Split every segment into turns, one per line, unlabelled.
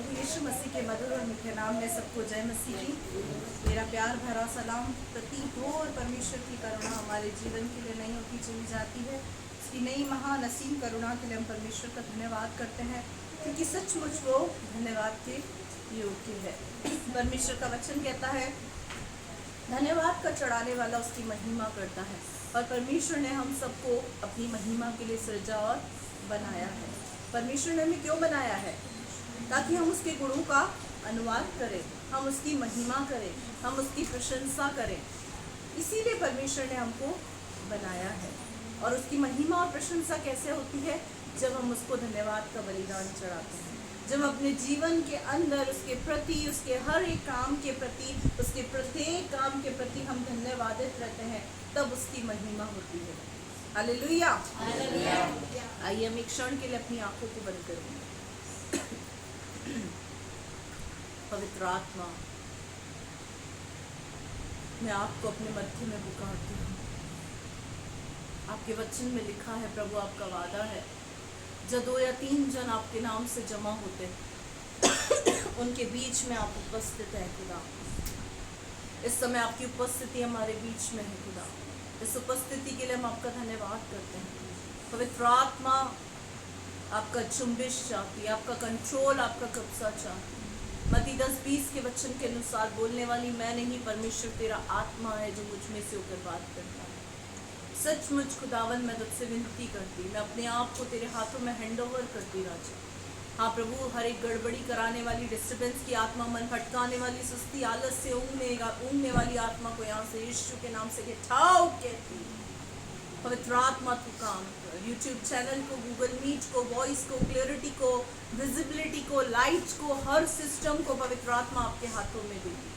प्रभु यीशु मसीह के मधुर और मीठे नाम में सबको जय मसीह की मेरा प्यार भरा सलाम प्रतीक हो। और परमेश्वर की करुणा हमारे जीवन के लिए नहीं होती चली जाती है। उसकी नई महान असीम करुणा के लिए हम परमेश्वर का धन्यवाद करते हैं, क्योंकि सचमुच वो धन्यवाद के योग्य है। परमेश्वर का वचन कहता है, धन्यवाद का चढ़ाने वाला उसकी महिमा करता है। और परमेश्वर ने हम सबको अपनी महिमा के लिए सृजा और बनाया है। परमेश्वर ने हमें क्यों बनाया है? ताकि हम उसके गुणों का अनुवाद करें, हम उसकी महिमा करें, हम उसकी प्रशंसा करें। इसीलिए परमेश्वर ने हमको बनाया है। और उसकी महिमा और प्रशंसा कैसे होती है? जब हम उसको धन्यवाद का बलिदान चढ़ाते हैं, जब अपने जीवन के अंदर उसके प्रति, उसके हर एक काम के प्रति, उसके प्रत्येक काम के प्रति हम धन्यवादित रहते हैं, तब उसकी महिमा होती है। हालेलुया। आइए हम एक क्षण के लिए अपनी आंखों को बंद करेंगे। पवित्र आत्मा, मैं आपको अपने मध्य में पुकारती हूँ। आपके वचन में लिखा है प्रभु, आपका वादा है, जब 2 या 3 जन आपके नाम से जमा होते उनके बीच में आप उपस्थित हैं खुदा। इस समय आपकी उपस्थिति हमारे बीच में है खुदा। इस उपस्थिति के लिए हम आपका धन्यवाद करते हैं। पवित्र आत्मा, आपका चुंबिश चाहती, आपका कंट्रोल, आपका कब्जा चाहती। मत्ती 10:20 के वचन के अनुसार बोलने वाली मैं नहीं, परमेश्वर तेरा आत्मा है जो मुझ में से होकर बात करता है। सचमुच खुदावन, मैं तुझसे विनती करती, मैं अपने आप को तेरे हाथों में हैंड ओवर करती राजा। हाँ प्रभु, हर एक गड़बड़ी कराने वाली, डिस्टर्बेंस की आत्मा, मन भटकाने वाली, सुस्ती, आलस से ऊँगने वाली आत्मा को यहाँ से यीशु के नाम से हटाओ कहती। पवित्र आत्मा तू काम कर। यूट्यूब चैनल को, गूगल मीट को, वॉइस को, क्लियरिटी को, विजिबिलिटी को, लाइट को, हर सिस्टम को पवित्र आत्मा आपके हाथों में देती।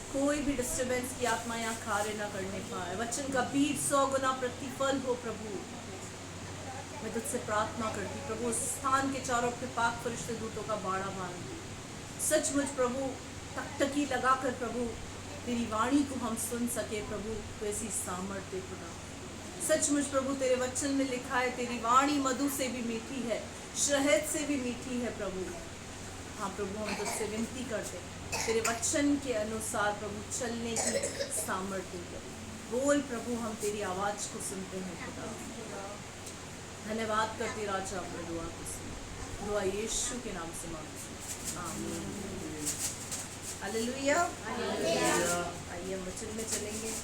कोई भी डिस्टर्बेंस की आत्मा यहाँ कार्य न करने पाए। वचन का बीज 100 गुना प्रतिफल हो प्रभु। मैं तुझसे प्रार्थना करती प्रभु, स्थान के चारों पे पाक फरिश्ते दूतों का बाड़ा बांध। सचमुच प्रभु, टकटकी लगाकर प्रभु तेरी वाणी को हम सुन सके प्रभु, तो ऐसी सामर्थ्य खुदा। सचमुच प्रभु, तेरे वचन में लिखा है, तेरी वाणी मधु से भी मीठी है, शहद से भी मीठी है प्रभु। हाँ प्रभु, हम तुझसे विनती करते हैं, तेरे वचन के अनुसार प्रभु चलने की सामर्थ्य कर। बोल प्रभु, हम तेरी आवाज़ को सुनते हैं खुदा। धन्यवाद करते राजा, अपने दुआ को सुन। दुआ यीशु के नाम से मांगते, आमीन। हालेलुया। आइए हम वचन में चलेंगे।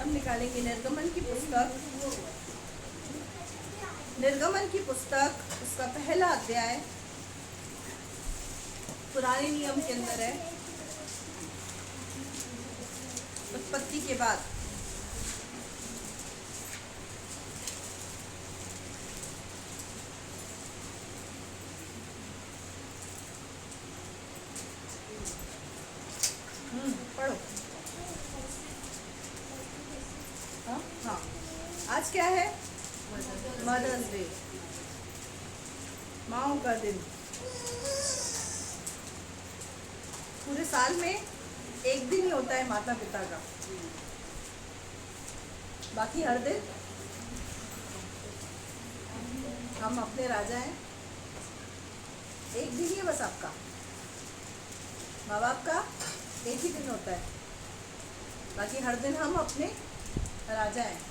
निकालेंगे निर्गमन की पुस्तक। निर्गमन की पुस्तक, उसका पहला अध्याय पुराने नियम के अंदर है, उत्पत्ति के बाद। पढ़ो। हाँ, आज क्या है? मदर्स डे, माँओं का दिन। पूरे साल में एक दिन ही होता है माता पिता का, बाकी हर दिन हम अपने राजा हैं। एक दिन ही है बस आपका, माँ बाप का एक ही दिन होता है, बाकी हर दिन हम अपने राजा हैं।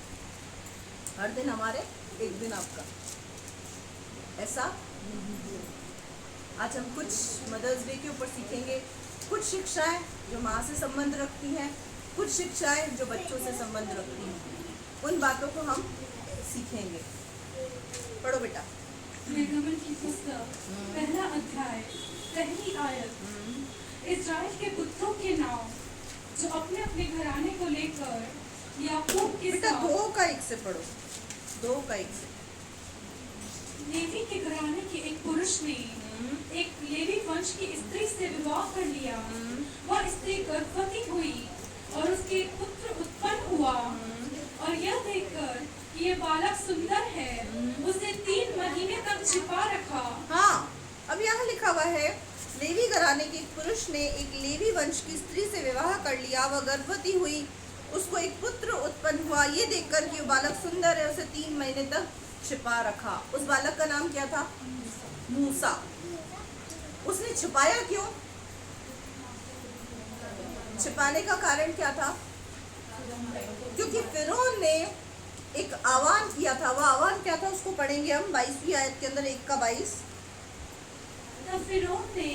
हर दिन हमारे, एक दिन आपका। ऐसा आज हम कुछ मदर्स डे के ऊपर सीखेंगे। कुछ शिक्षाएं जो माँ से संबंध रखती हैं, कुछ शिक्षाएं जो बच्चों से संबंध रखती हैं। उन बातों को हम सीखेंगे। पढ़ो बेटा।
निर्गमन की पुस्तक, पहला अध्याय, पहली आयत। इस्राएल के पुत्रों के नाम जो अपने अपने घराने को लेकर याकूब के
बेटा 2 का 1 से पढ़ो, 2 का 1 से।
लेवी पुरुष ने एक लेवी वंश की स्त्री से विवाह कर लिया, वह स्त्री गर्भवती हुई और उसके एक पुत्र उत्पन्न हुआ, और यह देखकर कि ये बालक सुंदर है, उसे 3 महीने तक छिपा रखा।
हाँ, अब यहाँ लिखा हुआ है, लेवी घराने के एक पुरुष ने एक लेवी वंश की स्त्री से विवाह कर लिया, वह गर्भवती हुई, उसको एक पुत्र उत्पन्न हुआ, ये देखकर कि वो बालक सुंदर है, उसे 3 महीने तक छिपा रखा। उस बालक का नाम क्या था? मूसा। उसने छिपाया क्यों? छिपाने का कारण क्या था? क्योंकि फिरौन ने एक आह्वान किया था। वह आह्वान क्या था उसको पढ़ेंगे हम 22वीं आयत के अंदर, 1 का 22।
तब फिरौन ने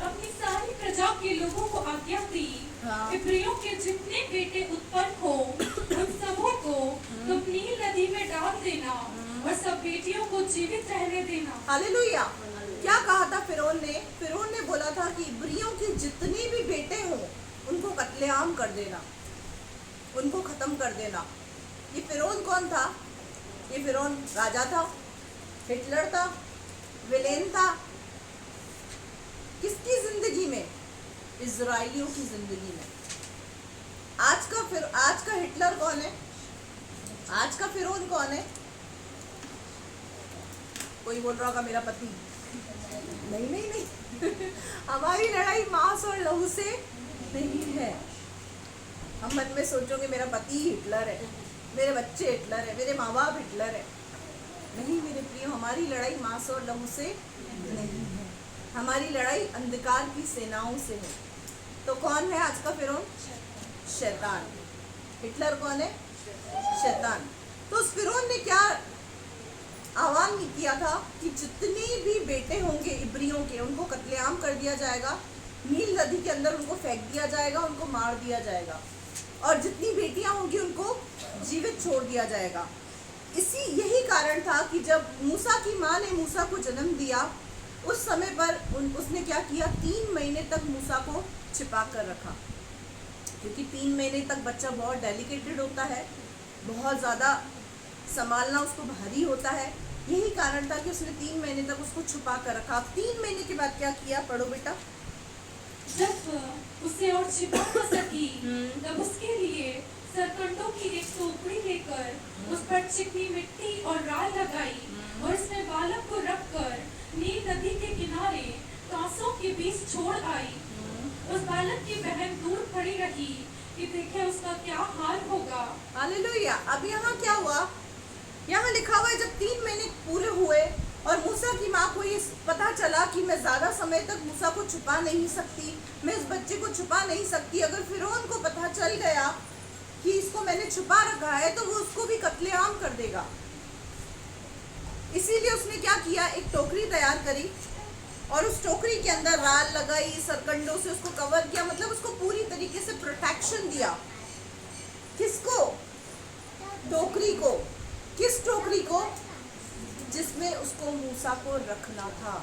अपनी सारी प्रजा के लोगों को आज्ञा दी,
हाँ।
इब्रियों के जितने बेटे उत्पन्न हो उन सबों को तुम नील नदी में डाल देना और सब बेटियों को जीवित रहने देना।
हालेलुया। क्या कहा था फिरौन ने? फिरौन ने बोला था कि इब्रियों के जितने भी बेटे हों उनको कत्लेआम कर देना, उनको खत्म कर देना। ये फिरौन कौन था? ये फिरौन राजा था, हिटलर था, विलेन था। किसकी जिंदगी में? इजराइलियों की जिंदगी में। आज का हिटलर कौन है? आज का फिरौन कौन है? कोई बोल रहा होगा मेरा पति। नहीं नहीं नहीं हमारी लड़ाई मांस और लहू से नहीं है। हम मन में सोचोगे मेरा पति हिटलर है, मेरे बच्चे हिटलर है, मेरे माँ बाप हिटलर है। नहीं मेरे प्रियो, हमारी लड़ाई मांस और लहू से नहीं है, हमारी लड़ाई अंधकार की सेनाओं से है। तो कौन है आज का फिरौन? शैतान। हिटलर कौन है? शैतान। तो उस फिरौन ने क्या आह्वान किया था कि जितने भी बेटे होंगे इब्रियों के, उनको कत्लेआम कर दिया जाएगा, नील नदी के अंदर उनको फेंक दिया जाएगा, उनको मार दिया जाएगा, और जितनी बेटियां होंगी उनको जीवित छोड़ दिया जाएगा। यही कारण था कि जब मूसा की माँ ने मूसा को जन्म दिया, उस समय पर उसने क्या किया? 3 महीने तक मूसा को छिपा कर रखा, क्योंकि 3 महीने तक बच्चा बहुत डेलिकेटेड होता है, बहुत ज़्यादा संभालना उसको भारी होता है। यही कारण था कि उसने 3 महीने तक उसको छुपा कर रखा। 3 महीने के बाद क्या किया? पढ़ो बेटा।
जब उसे और छिपा न सकी, तब उसके लिए सरकंडों की एक टोकरी लेकर उस पर चिकनी मिट्टी और राल लगाई और इसमें बालक को रखकर नील नदी के किनारे कांसों के बीच छोड़ आई। उस बालक की बहन दूर खड़ी रही कि देखे उसका क्या हाल होगा।
हालेलुया। अब यहाँ क्या हुआ? यहाँ लिखा हुआ है जब 3 महीने पूरे हुए और मूसा की माँ को ये पता चला कि मैं ज़्यादा समय तक मूसा को छुपा नहीं सकती, मैं इस बच्चे को छुपा नहीं सकती। अगर फिरौन को पता चल गया कि इसको मैंने छुपा रखा है तो वो उसको भी कत्लेआम कर देगा। इसीलिए उसने क्या किया? एक टोकरी तैयार करी और उस टोकरी के अंदर राल लगाई, सरकंडों से उसको कवर किया, मतलब उसको पूरी तरीके से प्रोटेक्शन दिया। किसको? टोकरी को। किस टोकरी को? जिसमें उसको मूसा को रखना था।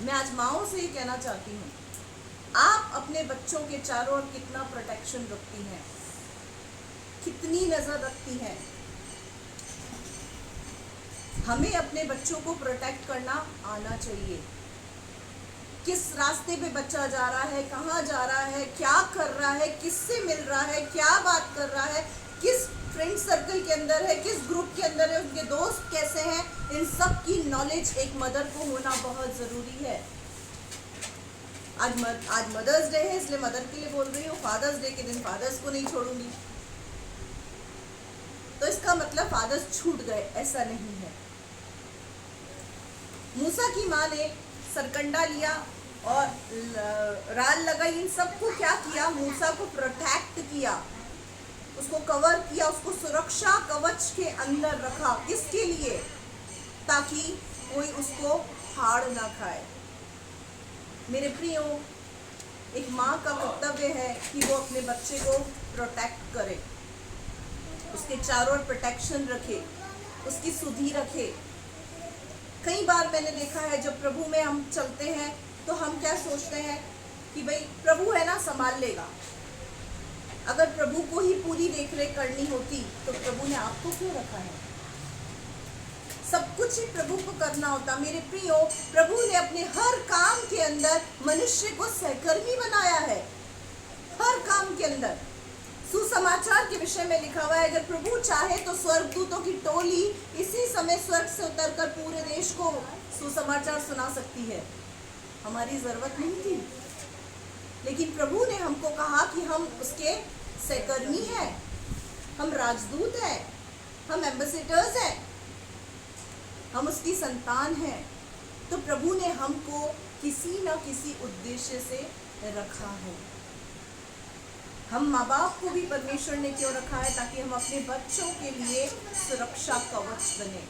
मैं आज माओं से ये कहना चाहती हूँ, आप अपने बच्चों के चारों ओर कितना प्रोटेक्शन रखती हैं, कितनी नजर रखती हैं? हमें अपने बच्चों को प्रोटेक्ट करना आना चाहिए। किस रास्ते पे बच्चा जा रहा है, कहाँ जा रहा है, क्या कर रहा है, किससे मिल रहा है, क्या बात कर रहा है, किस फ्रेंड सर्कल के अंदर है, किस ग्रुप के अंदर है, उनके दोस्त कैसे हैं, इन सब की नॉलेज एक मदर को होना बहुत ज़रूरी है। आज मदर्स डे है, इसलिए मदर के लिए बोल रही हूँ। फादर्स डे के दिन फादर्स को नहीं छोड़ूंगी, तो इसका मतलब फादर्स छूट गए, ऐसा नहीं है। मूसा की माँ ने सरकंडा लिया और राल लगाई, इन सबको क्या किया? मूसा को प्रोटेक्ट किया, उसको कवर किया, उसको सुरक्षा कवच के अंदर रखा। किसके लिए? ताकि कोई उसको फाड़ ना खाए। मेरे प्रियो, एक माँ का कर्तव्य है कि वो अपने बच्चे को प्रोटेक्ट करे, उसके चारों ओर प्रोटेक्शन रखे, उसकी सुधि रखे। कई बार मैंने देखा है जब प्रभु में हम चलते हैं तो हम क्या सोचते हैं कि भाई प्रभु है ना, संभाल लेगा। अगर प्रभु को ही पूरी देखरेख करनी होती तो प्रभु ने आपको क्यों रखा है? सब सब कुछ ही प्रभु को करना होता। मेरे प्रियो, प्रभु ने अपने हर काम के अंदर मनुष्य को सहकर्मी बनाया है, हर काम के अंदर। सुसमाचार के विषय में लिखा हुआ है, अगर प्रभु चाहे तो स्वर्गदूतों की टोली इसी समय स्वर्ग से उतरकर पूरे देश को सुसमाचार सुना सकती है। हमारी जरूरत नहीं थी, लेकिन प्रभु ने हमको कहा कि हम उसके सहकर्मी हैं, हम राजदूत हैं, हम एम्बेसडर्स हैं, हम उसकी संतान हैं। तो प्रभु ने हमको किसी न किसी उद्देश्य से रखा है। हम माँ बाप को भी परमेश्वर ने क्यों रखा है? ताकि हम अपने बच्चों के लिए सुरक्षा कवच बने,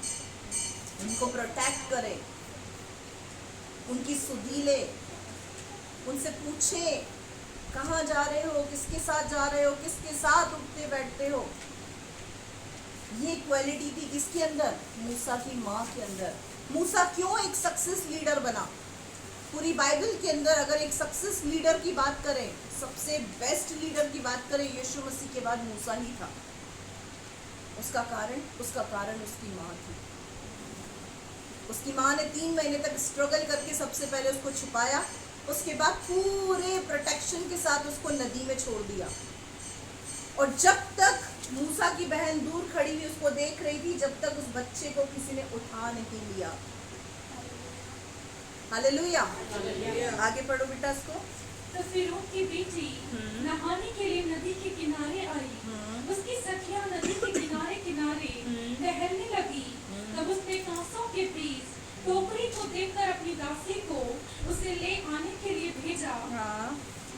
उनको प्रोटेक्ट करें, उनकी सुधि ले, उनसे पूछे कहाँ जा रहे हो, किसके साथ जा रहे हो, किसके साथ उठते बैठते हो। ये क्वालिटी थी किसके अंदर? मूसा की माँ के अंदर। मूसा क्यों एक सक्सेस लीडर बना? पूरी बाइबल के अंदर अगर एक सक्सेस लीडर की बात करें, सबसे बेस्ट लीडर की बात करें, यीशु मसीह के बाद मूसा ही था। उसका कारण उसकी माँ थी। उसकी माँ ने 3 महीने तक स्ट्रगल करके सबसे पहले उसको छुपाया, उसके बाद पूरे प्रोटेक्शन के साथ उसको नदी में छोड़ दिया। और जब तक मूसा की बहन दूर खड़ी हुई उसको देख रही थी, जब तक उस बच्चे को किसी ने उठा नहीं लिया। हालेलुया। आगे पढ़ो बेटा इसको।
तो फिरौन की बेटी नहाने के लिए नदी के किनारे आई। उसकी सखियां नदी के किनारे किनारे टहलने लगी। तब उसने कांसों के बीच टोकरी को देखकर अपनी दासी को उसे ले आने के लिए भेजा।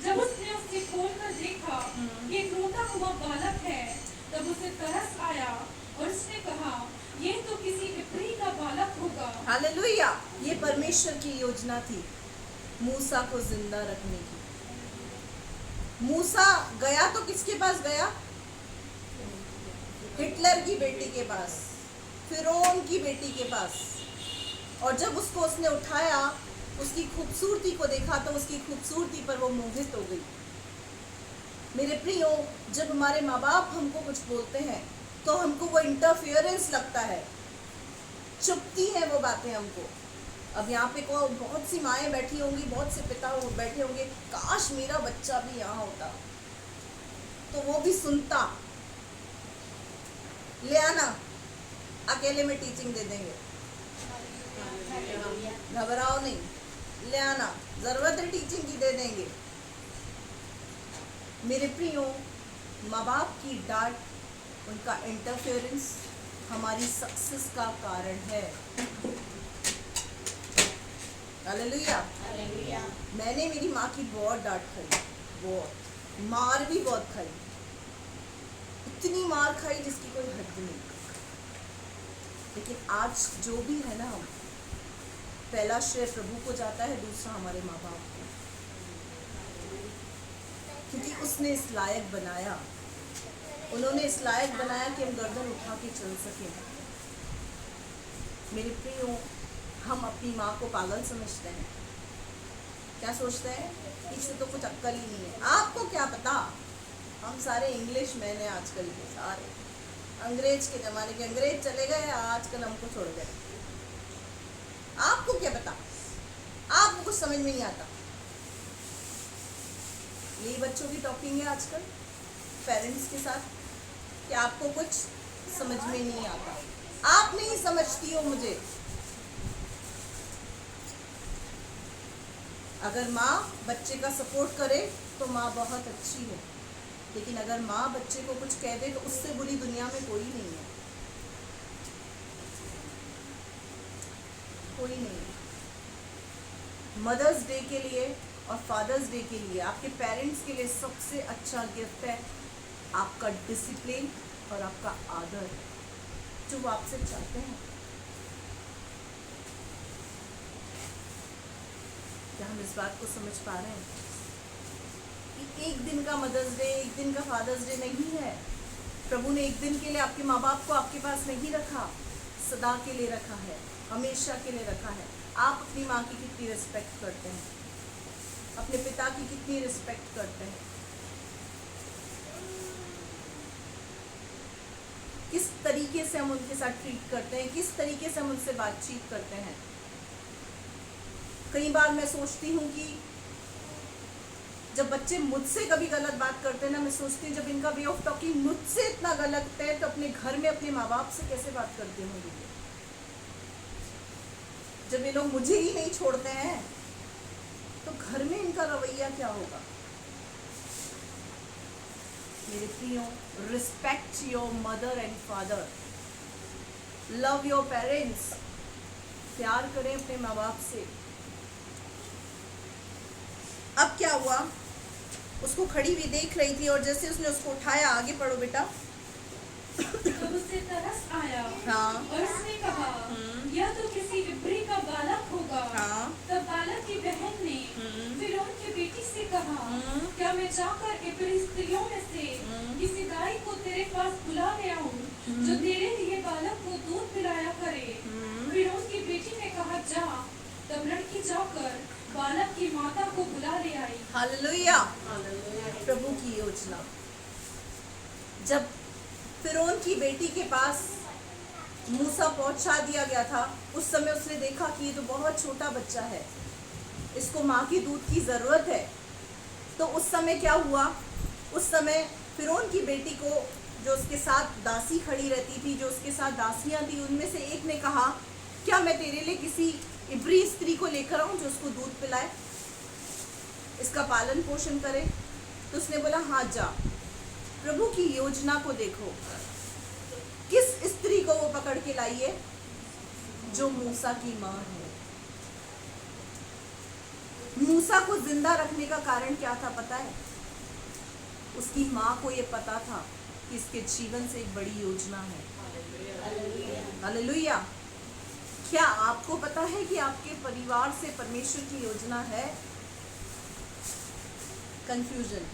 जब उसने उसे खोलकर देखा कि एक रोता हुआ बालक है, तब उसे तरस आया और उसने कहा, ये तो किसी इब्री का बालक होगा।
हालेलुया। ये परमेश्वर की योजना थी मूसा को जिंदा रखने की। मूसा गया तो किसके पास गया? हिटलर की बेटी के पास, फिरौन की बेटी के पास। और जब उसको उसने उठाया, उसकी खूबसूरती को देखा तो उसकी खूबसूरती पर वो मोहित हो गई। मेरे प्रियो, जब हमारे माँ बाप हमको कुछ बोलते हैं तो हमको वो इंटरफियरेंस लगता है, चुपती है वो बातें हमको। अब यहाँ पे को बहुत सी माएँ बैठी होंगी, बहुत से पिता बैठे होंगे, काश मेरा बच्चा भी यहाँ होता तो वो भी सुनता। ले आना, अकेले में टीचिंग दे देंगे, घबराओ नहीं, ले आना, जरूरत है टीचिंग की, दे देंगे। मेरे प्रियो, माँ बाप की डांट, उनका इंटरफेरेंस हमारी सक्सेस का कारण है। हालेलुया। मैंने मेरी माँ की बहुत डांट खाई, बहुत मार भी बहुत खाई, इतनी मार खाई जिसकी कोई हद नहीं। लेकिन आज जो भी है ना, हम पहला श्रेय प्रभु को जाता है, दूसरा हमारे माँ बाप को, क्योंकि उसने इस लायक बनाया, उन्होंने इस लायक बनाया कि हम गर्दन उठा के चल सकें। मेरे प्रियो, हम अपनी माँ को पागल समझते हैं। क्या सोचते हैं? इससे तो कुछ अक्ल ही नहीं है। आपको क्या पता? हम सारे इंग्लिश मैन हैं आजकल के, सारे अंग्रेज के ज़माने के, अंग्रेज चले गए, आजकल हमको छोड़ गए। आपको क्या पता? आपको कुछ समझ में नहीं आता। यही बच्चों की टॉकिंग है आजकल पेरेंट्स के साथ, कि आपको कुछ समझ में नहीं आता, आप नहीं समझती हो मुझे। अगर माँ बच्चे का सपोर्ट करे तो माँ बहुत अच्छी है, लेकिन अगर माँ बच्चे को कुछ कह दे तो उससे बुरी दुनिया में कोई नहीं है, कोई नहीं है। मदर्स डे के लिए और फादर्स डे के लिए, आपके पेरेंट्स के लिए सबसे अच्छा गिफ्ट है आपका डिसिप्लिन और आपका आदर, जो वो आपसे चाहते हैं। क्या हम इस बात को समझ पा रहे हैं कि एक दिन का मदर्स डे, एक दिन का फादर्स डे नहीं है। प्रभु ने एक दिन के लिए आपके माँ बाप को आपके पास नहीं रखा, सदा के लिए रखा है, हमेशा के लिए रखा है। आप अपनी माँ की कितनी रिस्पेक्ट करते हैं? अपने पिता की कितनी रिस्पेक्ट करते हैं? किस तरीके से हम उनके साथ ट्रीट करते हैं, किस तरीके से हम उनसे बातचीत करते हैं। कई बार मैं सोचती हूँ कि जब बच्चे मुझसे कभी गलत बात करते हैं ना, मैं सोचती हूँ जब इनका वे ऑफ टॉकिंग मुझसे इतना गलत है तो अपने घर में अपने माँ बाप से कैसे बात करते होंगे। जब ये लोग मुझे ही नहीं छोड़ते हैं तो घर में इनका रवैया क्या होगा। मेरे प्रियो, respect your mother and father, love your parents, प्यार करें अपने माँ बाप से। अब क्या हुआ, उसको खड़ी हुई देख रही थी और जैसे उसने उसको उठाया, आगे पढ़ो बेटा।
तब उसे तरस आया
हाँ।
और उसने कहा, यह तो किसी इब्री का बालक होगा।
हाँ।
तब बालक की बहन ने फिरौन की बेटी से कहा, क्या मैं जाकर इब्री स्त्रियों में से किसी दाई को तेरे पास बुला ले आऊं, जो तेरे लिए बालक को दूध पिलाया करे। फिरौन की बेटी ने कहा, जा। तब लड़की जाकर बालक की माता को बुला ले आई।
हालेलुया, प्रभु की योजना। जब फिरौन की बेटी के पास मूसा पहुंचा दिया गया था, उस समय उसने देखा कि ये तो बहुत छोटा बच्चा है, इसको माँ की दूध की जरूरत है। तो उस समय क्या हुआ, उस समय फिरौन की बेटी को, जो उसके साथ दासी खड़ी रहती थी, जो उसके साथ दासियां थी, उनमें से एक ने कहा, क्या मैं तेरे लिए किसी इब्री स्त्री को लेकर आऊं जो उसको दूध पिलाए, इसका पालन पोषण करे। तो उसने बोला, हाँ जा। प्रभु की योजना को देखो, किस स्त्री को वो पकड़ के लाई है, जो मूसा की माँ है। मूसा को जिंदा रखने का कारण क्या था पता है? उसकी माँ को ये पता था कि इसके जीवन से एक बड़ी योजना है। हालेलुया। क्या आपको पता है कि आपके परिवार से परमेश्वर की योजना है? कंफ्यूजन।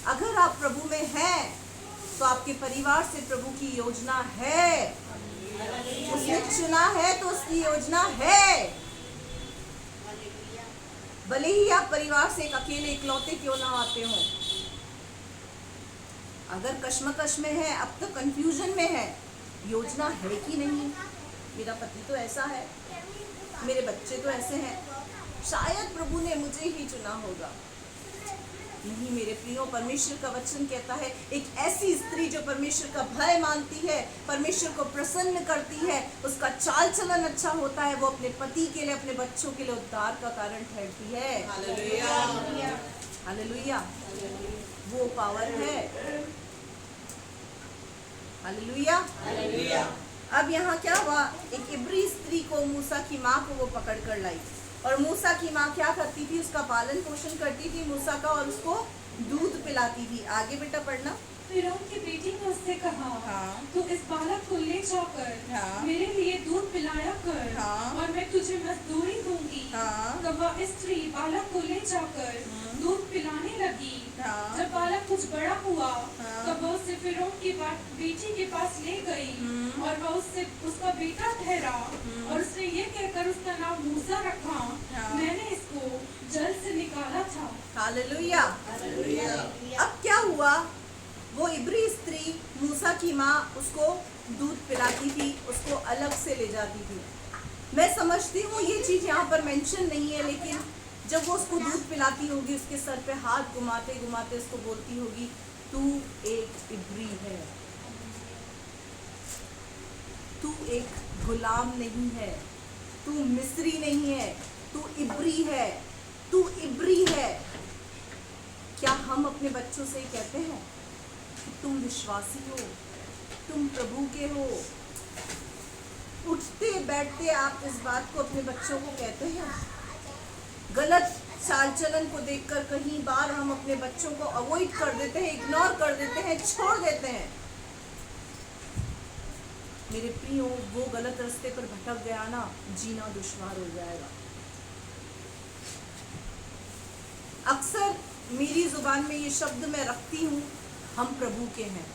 अगर आप प्रभु में हैं तो आपके परिवार से प्रभु की योजना है। उसने चुना है तो उसकी योजना है। भले ही आप परिवार से एक अकेले इकलौते क्यों ना आते हो, अगर कश्मकश में है, अब तो कंफ्यूजन में है, योजना है कि नहीं। मेरा पति तो ऐसा है, मेरे बच्चे तो ऐसे हैं, शायद प्रभु ने मुझे ही चुना होगा। नहीं मेरे प्रियो, परमेश्वर का वचन कहता है, एक ऐसी स्त्री जो परमेश्वर का भय मानती है, परमेश्वर को प्रसन्न करती है, उसका चाल चलन अच्छा होता है, वो अपने पति के लिए, अपने बच्चों के लिए उद्धार का कारण ठहरती है। Hallelujah, hallelujah. वो पावर है। Hallelujah, hallelujah. अब यहाँ क्या हुआ, एक इब्री स्त्री को, मूसा की माँ को वो पकड़ कर लाई, और मूसा की माँ क्या करती थी, उसका पालन पोषण करती थी मूसा का, और उसको दूध पिलाती थी। आगे बेटा पढ़ना।
फिरौन की बेटी ने उससे कहा,
हाँ।
तू इस बालक को ले जाकर
हाँ।
मेरे लिए दूध पिलाया कर,
हाँ।
और मैं तुझे मजदूरी दूंगी।
हाँ।
तब वह स्त्री बालक को ले जाकर दूध पिलाने लगी।
हाँ।
जब बालक कुछ बड़ा हुआ,
हाँ।
तब वह उसे फिरौन की बेटी के पास ले गई, और वह उससे उसका बेटा ठहरा, और उसने ये कहकर उसका नाम मूसा रखा,
हाँ।
मैंने इसको जल से निकाला था।
Hallelujah, hallelujah. अब क्या हुआ, वो इब्री स्त्री, मूसा की माँ उसको दूध पिलाती थी, उसको अलग से ले जाती थी। मैं समझती हूँ ये चीज़ यहाँ पर मेंशन नहीं है, लेकिन जब वो उसको दूध पिलाती होगी, उसके सर पे हाथ घुमाते घुमाते उसको बोलती होगी, तू एक इब्री है, तू एक गुलाम नहीं है, तू मिस्री नहीं है, तू इब्री है, तू इब्री है। क्या हम अपने बच्चों से कहते हैं कि तुम विश्वासी हो, तुम प्रभु के हो? उठते बैठते आप इस बात को अपने बच्चों को कहते हैं? गलत चाल चलन को देखकर कहीं बार हम अपने बच्चों को अवॉइड कर देते हैं, इग्नोर कर देते हैं, छोड़ देते हैं। मेरे प्रियो, वो गलत रास्ते पर भटक गया ना, जीना दुश्वार हो जाएगा। अक्सर मेरी जुबान में ये शब्द मैं रखती हूँ, हम प्रभु के हैं।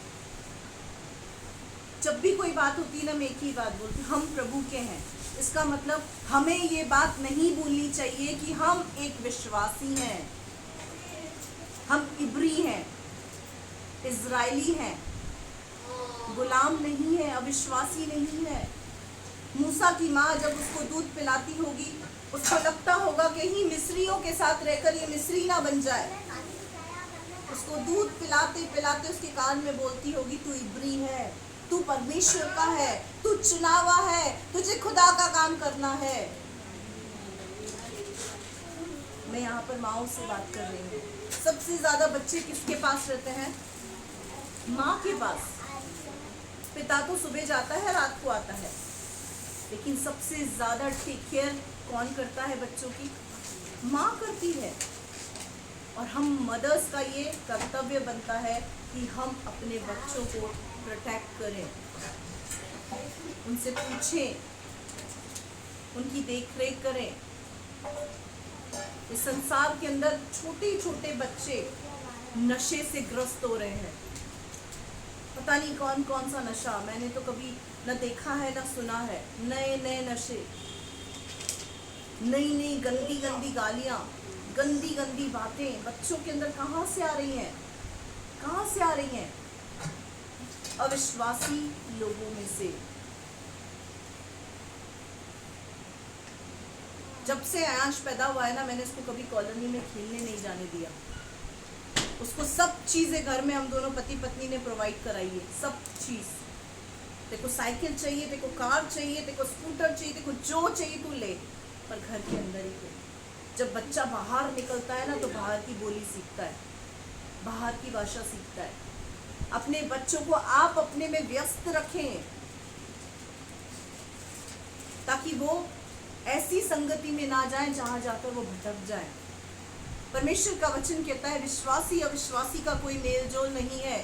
जब भी कोई बात होती है ना, मैं एक ही बात बोलती हूँ, हम प्रभु के हैं। इसका मतलब हमें ये बात नहीं भूलनी चाहिए कि हम एक विश्वासी हैं, हम इब्री हैं। इजरायली हैं, गुलाम नहीं है, अविश्वासी नहीं है। मूसा की माँ जब उसको दूध पिलाती होगी, उसको लगता होगा कि ही मिस्रियों के साथ रहकर ये मिस्री ना बन जाए। उसको दूध पिलाते पिलाते उसके कान में बोलती होगी, तू इब्री है, तू परमेश्वर का है, तू चुनावा है, तुझे खुदा का काम करना है। मैं यहाँ पर माँओं से बात कर रही हूँ। सबसे ज्यादा बच्चे किसके पास रहते हैं? माँ के पास। पिता तो सुबह जाता है, रात को आता है, लेकिन सबसे ज्यादा टेक केयर कौन करता है बच्चों की? माँ करती है। और हम मदर्स का ये कर्तव्य बनता है कि हम अपने बच्चों को प्रोटेक्ट करें, उनसे पूछें, उनकी देख रेख करें। इस संसार के अंदर छोटे छोटे बच्चे नशे से ग्रस्त हो रहे हैं। पता नहीं कौन कौन सा नशा, मैंने तो कभी न देखा है न सुना है। नए नए नशे, नई नई गंदी गंदी गालियाँ, गंदी गंदी बातें बच्चों के अंदर कहाँ से आ रही हैं? कहाँ से आ रही हैं? अविश्वासी लोगों में से। जब से आयांश पैदा हुआ है ना, मैंने इसको कभी कॉलोनी में खेलने नहीं जाने दिया। उसको सब चीजें घर में हम दोनों पति पत्नी ने प्रोवाइड कराई है, सब चीज। देखो साइकिल चाहिए, देखो कार चाहिए, देखो स्कूटर चाहिए, देखो जो चाहिए तू ले, पर घर के अंदर ही खेल। जब बच्चा बाहर निकलता है ना, तो बाहर की बोली सीखता है, बाहर की भाषा सीखता है। अपने बच्चों को आप अपने में व्यस्त रखें, ताकि वो ऐसी संगति में ना जाएं जहां जाकर वो भटक जाएं। परमेश्वर का वचन कहता है, विश्वासी अविश्वासी का कोई मेल जोल नहीं है।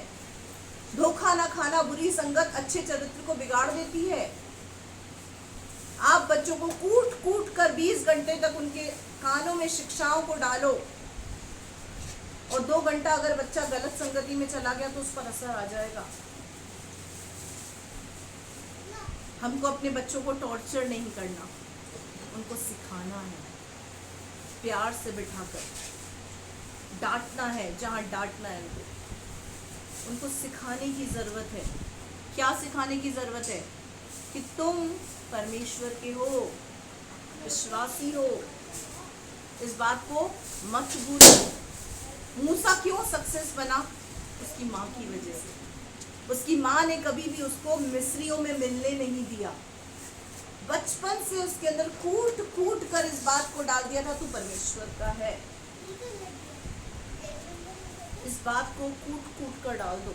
धोखा ना खाना, बुरी संगत अच्छे चरित्र को बिगाड़ देती है। आप बच्चों को कूट कूट कर 20 घंटे तक उनके कानों में शिक्षाओं को डालो, और 2 घंटा अगर बच्चा गलत संगति में चला गया तो उस पर असर आ जाएगा। हमको अपने बच्चों को टॉर्चर नहीं करना, उनको सिखाना है, प्यार से बिठाकर डांटना है जहाँ डांटना है। उनको सिखाने की ज़रूरत है। क्या सिखाने की ज़रूरत है? कि तुम परमेश्वर के हो, विश्वासी हो। इस बात को मत भूलो। मूसा क्यों सक्सेस बना? उसकी माँ की वजह से। उसकी माँ ने कभी भी उसको मिस्रियों में मिलने नहीं दिया। बचपन से उसके अंदर कूट कूट कर इस बात को डाल दिया था, तू परमेश्वर का है। इस बात को कूट कूट कर डाल दो।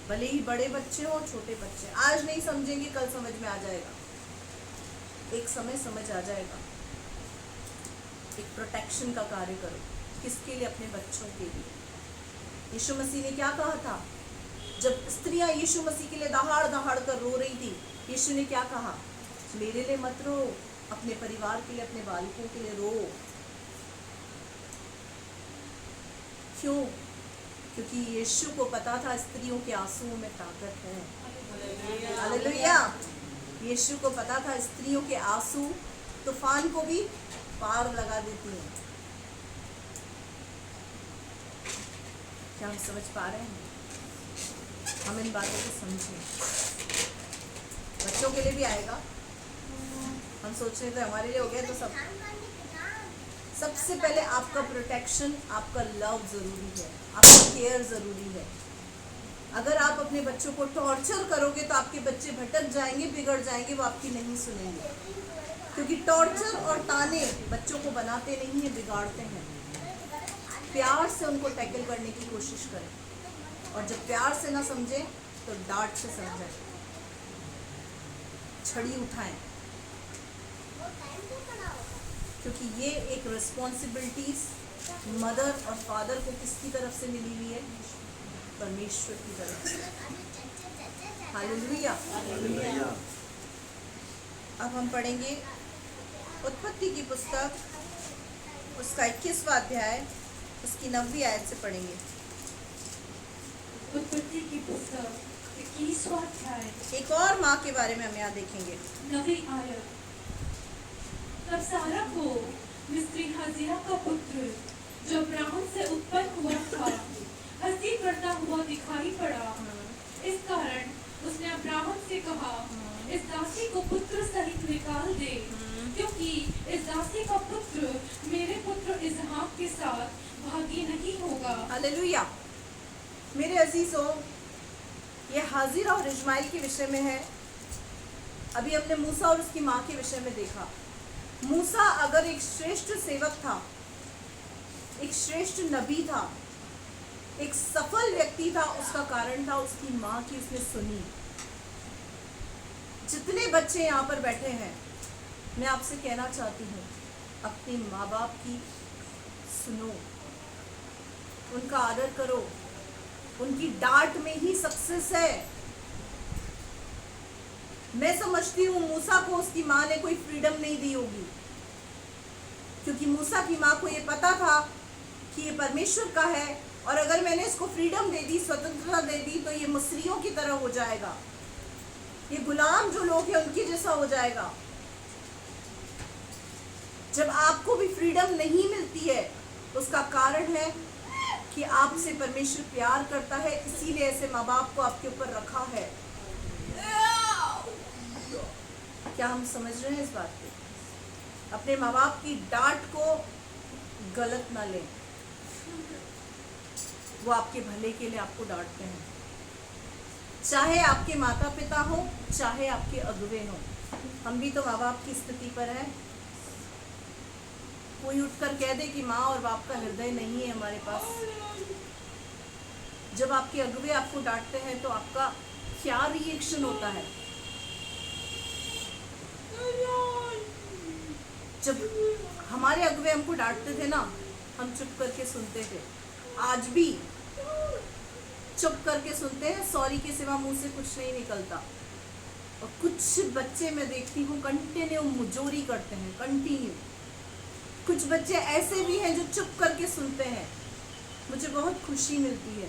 भले ही बड़े बच्चे हो, छोटे बच्चे, आज नहीं समझेंगे, कल समझ में आ जाएगा। एक समय समझ आ जाएगा। एक प्रोटेक्शन का कार्य करो। किसके लिए? अपने बच्चों के लिए। यीशु मसीह ने क्या कहा था? जब स्त्रियां यीशु मसीह के लिए दहाड़ दहाड़ कर रो रही थी, यीशु ने क्या कहा? मेरे लिए मत रो, अपने परिवार के लिए, अपने बालकों के लिए रो। क्यों? क्योंकि यीशु को पता था स्त्रियों के आंसुओं में ताकत है। हालेलुया। यीशु को पता था स्त्रियों के आंसू तूफान को भी पार लगा देती हैं। क्या हम समझ पा रहे हैं? हम इन बातों को समझें। बच्चों के लिए भी आएगा। हम सोच रहे थे हमारे लिए हो गया, तो सबसे पहले आपका प्रोटेक्शन, आपका लव ज़रूरी है, आपका केयर ज़रूरी है। अगर आप अपने बच्चों को टॉर्चर करोगे तो आपके बच्चे भटक जाएंगे, बिगड़ जाएंगे, वो आपकी नहीं सुनेंगे। क्योंकि टॉर्चर और ताने बच्चों को बनाते नहीं हैं, बिगाड़ते हैं। प्यार से उनको टैकल करने की कोशिश करें, और जब प्यार से ना समझें तो डांट से समझें, छड़ी उठाएं। क्योंकि ये एक रिस्पॉन्सिबिलिटीज मदर और फादर को किसकी तरफ से मिली हुई है? परमेश्वर की तरफ से। हालेलुया। अब हम पढ़ेंगे उत्पत्ति की पुस्तक, उसका 21वां अध्याय, उसकी 9वीं आयत से पढ़ेंगे।
उत्पत्ति की पुस्तक 21वां अध्याय।
एक और माँ के बारे में हम यहाँ देखेंगे।
9वीं आयत। तब सारा को मिस्री हाजिरा का पुत्र जो अब्राहम से उत्पन्न हुआ था हंसी करता हुआ दिखाई पड़ा। इस कारण उसने अब्राहम से कहा, इस दासी को पुत्र सहित निकाल दे, क्योंकि इस दासी का पुत्र मेरे पुत्र इसहाक के साथ भागी नहीं होगा।
हालेलुया। मेरे अजीजों, ये हाजिरा और इस्माइल के विषय में है। अभी हमने मूसा और उसकी माँ के विषय में देखा। मूसा अगर एक श्रेष्ठ सेवक था, एक श्रेष्ठ नबी था, एक सफल व्यक्ति था, उसका कारण था उसकी माँ की उसने सुनी। जितने बच्चे यहाँ पर बैठे हैं, मैं आपसे कहना चाहती हूँ, अपने माँ बाप की सुनो, उनका आदर करो। उनकी डांट में ही सक्सेस है। मैं समझती हूँ मूसा को उसकी माँ ने कोई फ्रीडम नहीं दी होगी, क्योंकि मूसा की माँ को ये पता था कि ये परमेश्वर का है, और अगर मैंने इसको फ्रीडम दे दी, स्वतंत्रता दे दी, तो ये मिस्रियों की तरह हो जाएगा, ये गुलाम जो लोग हैं उनकी जैसा हो जाएगा। जब आपको भी फ्रीडम नहीं मिलती है, उसका कारण है कि आपसे परमेश्वर प्यार करता है, इसीलिए ऐसे माँ बाप को आपके ऊपर रखा है। क्या हम समझ रहे हैं इस बात को? अपने माँ बाप की डांट को गलत ना लें। वो आपके भले के लिए आपको डांटते हैं, चाहे आपके माता पिता हो, चाहे आपके अगुवे हो। हम भी तो माँ बाप की स्थिति पर है। कोई उठकर कह दे कि माँ और बाप का हृदय नहीं है हमारे पास। जब आपके अगुवे आपको डांटते हैं तो आपका क्या रिएक्शन होता है? जब हमारे अगुवे हमको डांटते थे ना, हम चुप करके सुनते थे। आज भी चुप करके सुनते हैं, सॉरी के सिवा मुंह से कुछ नहीं निकलता। और कुछ बच्चे मैं देखती हूँ कंटिन्यू मुजोरी करते हैं, कंटिन्यू। कुछ बच्चे ऐसे भी हैं जो चुप करके सुनते हैं। मुझे बहुत खुशी मिलती है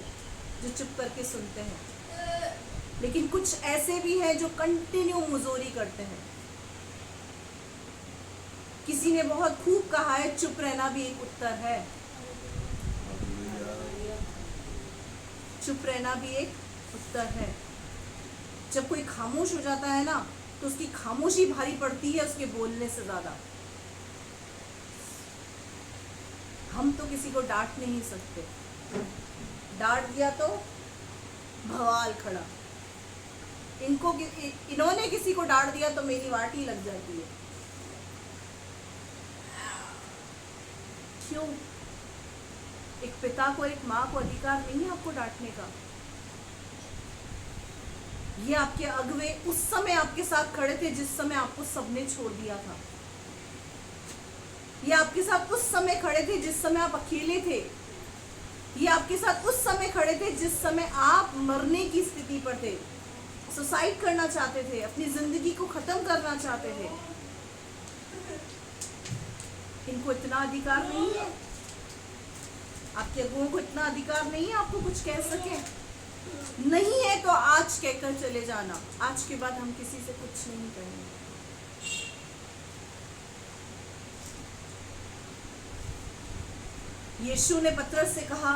जो चुप करके सुनते हैं, लेकिन कुछ ऐसे भी हैं जो कंटिन्यू मुजोरी करते हैं। किसी ने बहुत खूब कहा है, चुप रहना भी एक उत्तर है। चुप रहना भी एक उत्तर है। जब कोई खामोश हो जाता है ना, तो उसकी खामोशी भारी पड़ती है उसके बोलने से ज्यादा। हम तो किसी को डांट नहीं सकते, डांट दिया तो भवाल खड़ा। इन्होंने किसी को डांट दिया तो मेरी वाटी लग जाती है। क्यों? एक पिता को, एक माँ को अधिकार नहीं है आपको डांटने का। ये आपके अगुवे उस समय आपके साथ खड़े थे जिस समय आपको सबने छोड़ दिया था। ये आपके साथ उस समय खड़े थे जिस समय आप अकेले थे। ये आपके साथ उस समय खड़े थे जिस समय आप मरने की स्थिति पर थे, सुसाइड करना चाहते थे, अपनी जिंदगी को खत्म करना चाहते थे। इनको इतना अधिकार नहीं है, आपके अगुओं को इतना अधिकार नहीं है आपको कुछ कह सके। नहीं है तो आज कहकर चले जाना, आज के बाद हम किसी से कुछ नहीं कहेंगे। यीशु ने पतरस से कहा,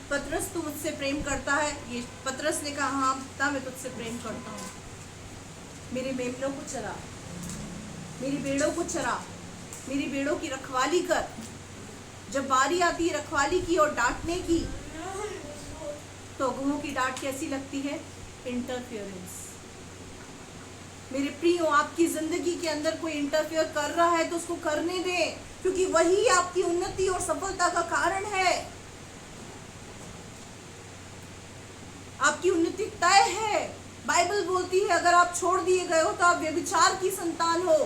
पतरस तू मुझसे प्रेम करता है? ये पतरस ने कहा, हाँ पिता मैं तुझसे प्रेम करता हूँ। मेरे मेमनों को चरा, मेरी भेड़ों को चरा, मेरी भेड़ों की रखवाली कर। जब बारी आती है रखवाली की और डांटने की, तो अगुओं की डांट कैसी लगती है? इंटरफियरेंस। मेरे प्रियो, आपकी जिंदगी के अंदर कोई इंटरफियर कर रहा है तो उसको करने दें, क्योंकि वही आपकी उन्नति और सफलता का कारण है। आपकी उन्नति तय है। बाइबल बोलती है अगर आप छोड़ दिए गए हो तो आप व्यभिचार की संतान हो।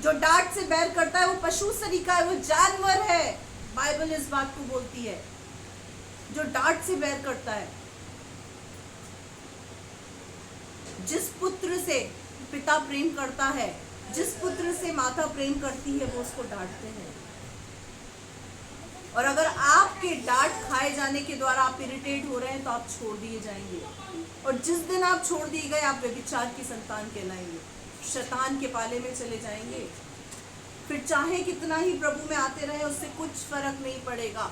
जो डांट से बैर करता है वो पशु सरीखा है, वो जानवर है। बाइबल इस बात को बोलती है। जो डांट से बैर करता है, जिस पुत्र से पिता प्रेम करता है, जिस पुत्र से माता प्रेम करती है, वो उसको डांटते हैं। और अगर आपके डांट खाए जाने के द्वारा आप इरिटेट हो रहे हैं तो आप छोड़ दिए जाएंगे, और जिस दिन आप छोड़ दिए गए आप व्यभिचार की संतान कहलाएंगे, शैतान के पाले में चले जाएंगे। फिर चाहे कितना ही प्रभु में आते रहे, उससे कुछ फर्क नहीं पड़ेगा।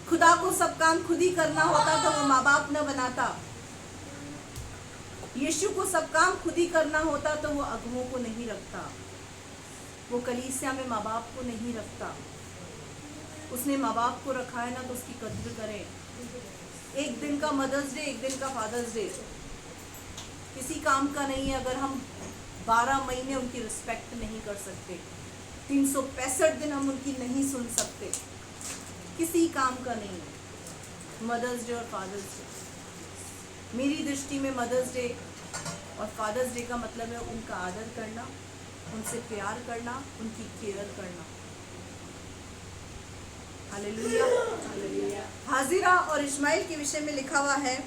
खुदा को सब काम खुद ही करना होता तो वो माँ बाप न बनाता। यीशु को सब काम खुद ही करना होता तो वो अगुओं को नहीं रखता, वो कलीसिया में माँ बाप को नहीं रखता। उसने माँ बाप को रखा है ना, तो उसकी कद्र करें। एक दिन का मदर्स डे, एक दिन का फादर्स डे किसी काम का नहीं है अगर हम 12 महीने उनकी रिस्पेक्ट नहीं कर सकते, 365 दिन हम उनकी नहीं सुन सकते, किसी काम का नहीं है मदर्स डे और फादर्स डे। मेरी दृष्टि में मदर्स डे और फादर्स डे का मतलब है उनका आदर करना, उनसे प्यार करना, उनकी केयर करना। Hallelujah, hallelujah. हाजिरा और इस्माइल के विषय में लिखा हुआ है,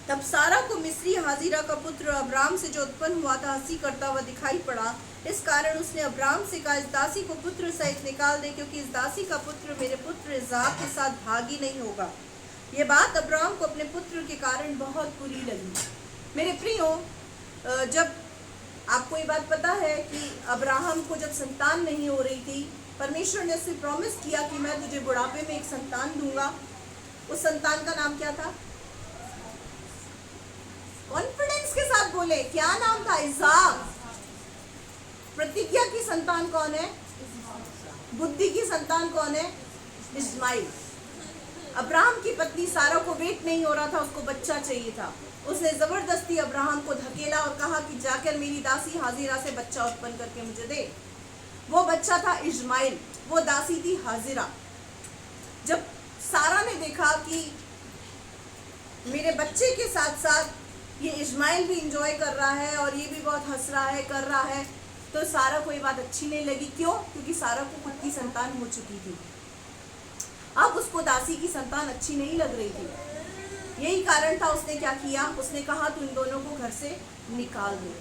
तब सारा को मिस्री हाजिरा का पुत्र अब्राम से जो उत्पन्न हुआ था हंसी करता हुआ दिखाई पड़ा। इस कारण उसने अब्राम से कहा, इस दासी को पुत्र सहित निकाल दे, क्योंकि इस दासी का पुत्र मेरे पुत्र इस्हाक के साथ भागी नहीं होगा। ये बात अब्राम को अपने पुत्र के कारण बहुत बुरी लगी। मेरे प्रियो, जब आपको ये बात पता है कि अब्राहम को जब संतान नहीं हो रही थी, परमेश्वर ने उसे प्रॉमिस किया कि मैं तुझे बुढ़ापे में एक संतान दूंगा। उस संतान का नाम क्या था? कॉन्फिडेंस के साथ बोले, क्या नाम था? इस्हाक। प्रतिज्ञा की संतान कौन है? बुद्धि की संतान कौन है? इस्माइल। अब्राहम की पत्नी सारा को वेट नहीं हो रहा था, उसको बच्चा चाहिए था। उसने जबरदस्ती अब्राहम को धकेला और कहा कि जाकर मेरी दासी हाजिरा से बच्चा उत्पन्न करके मुझे दे। वो बच्चा था इस्माइल, वो दासी थी हाजिरा। जब सारा ने देखा कि मेरे बच्चे के साथ साथ ये इस्माइल भी इंजॉय कर रहा है और ये भी बहुत हंस रहा है, कर रहा है, तो सारा को ये बात अच्छी नहीं लगी। क्यों? क्योंकि सारा को खुद की संतान हो चुकी थी, अब उसको दासी की संतान अच्छी नहीं लग रही थी। यही कारण था उसने क्या किया, उसने कहा तू इन दोनों को घर से निकाल दे,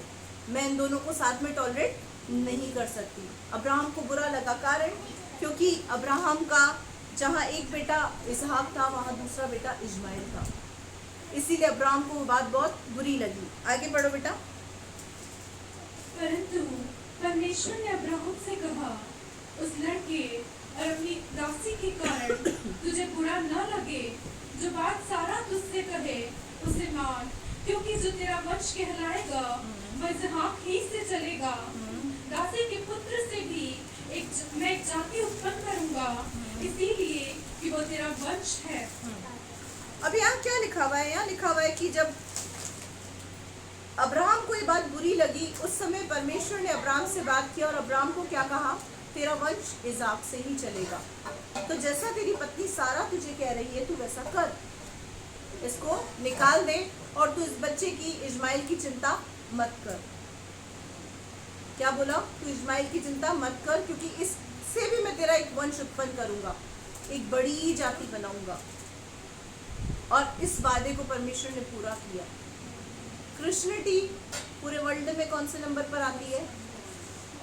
मैं इन दोनों को साथ में टॉलरेट नहीं कर सकती। अब्राहम को बुरा लगा, कारण क्योंकि अब्राहम का जहाँ एक बेटा इसहाक था वहाँ दूसरा बेटा इस्माइल था, इसीलिए अब्राहम को वो बात बहुत बुरी लगी। आगे बढ़ो बेटा।
परंतु परमेश्वर ने अब्राहम से कहा, उस लड़के और अपनी दासी के कारण तुझे बुरा न लगे, जो बात सारा तुझसे कहे उसे मान, क्योंकि जो तेरा वंश कहलाएगा वह इसहाक ही से चलेगा। दासी के पुत्र से भी मैं एक जाति उत्पन्न करूंगा, इसीलिए कि वो तेरा वंश है।
अब यहाँ क्या लिखा हुआ है? यहाँ लिखा हुआ है कि जब अब्राहम को ये बात बुरी लगी, उस समय परमेश्वर ने अब्राहम से बात किया और अब्राहम को क्या कहा? तेरा वंश इसहाक से ही चलेगा। तो जैसा तेरी पत्नी सारा तुझे कह रही है तू वैसा कर, इसको निकाल दे और तू इस बच्चे की, इस्माइल की चिंता मत कर। क्या बोला? तू इस्माइल की चिंता मत कर, क्योंकि इससे भी मैं तेरा एक वंश उत्पन्न करूंगा, एक बड़ी जाति बनाऊंगा। और इस वादे को परमेश्वर ने पूरा किया। क्रिश्चियनिटी पूरे वर्ल्ड में कौन से नंबर पर आती है?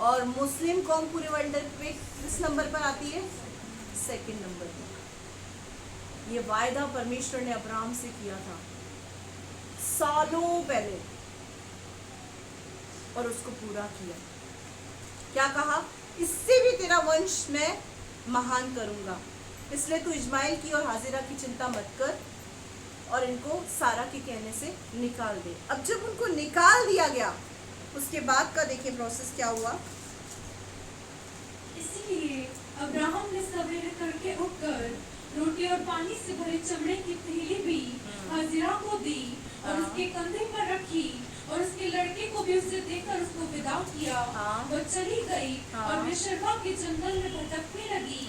और मुस्लिम कौम पूरे वर्ल्ड पे किस नंबर पर आती है? सेकंड नंबर पर। ये वायदा परमेश्वर ने अब्राहम से किया था सालों पहले और उसको पूरा किया। क्या कहा? इससे भी तेरा वंश मैं महान करूंगा, इसलिए तू इस्माइल की और हाजिरा की चिंता मत कर और इनको सारा के कहने से निकाल दे। अब जब उनको निकाल दिया गया, उसके बाद का देखिए प्रोसेस क्या हुआ।
इसीलिए अब्राहम ने सवेरे तड़के उठकर रोटी और पानी से भरे चमड़े की थैली भी हाजिरा को दी और उसके कंधे पर रखी और उसके लड़के को भी उसे देकर उसको विदा किया। वो चली गई और बेशर्मा के जंगल में भटकने लगी।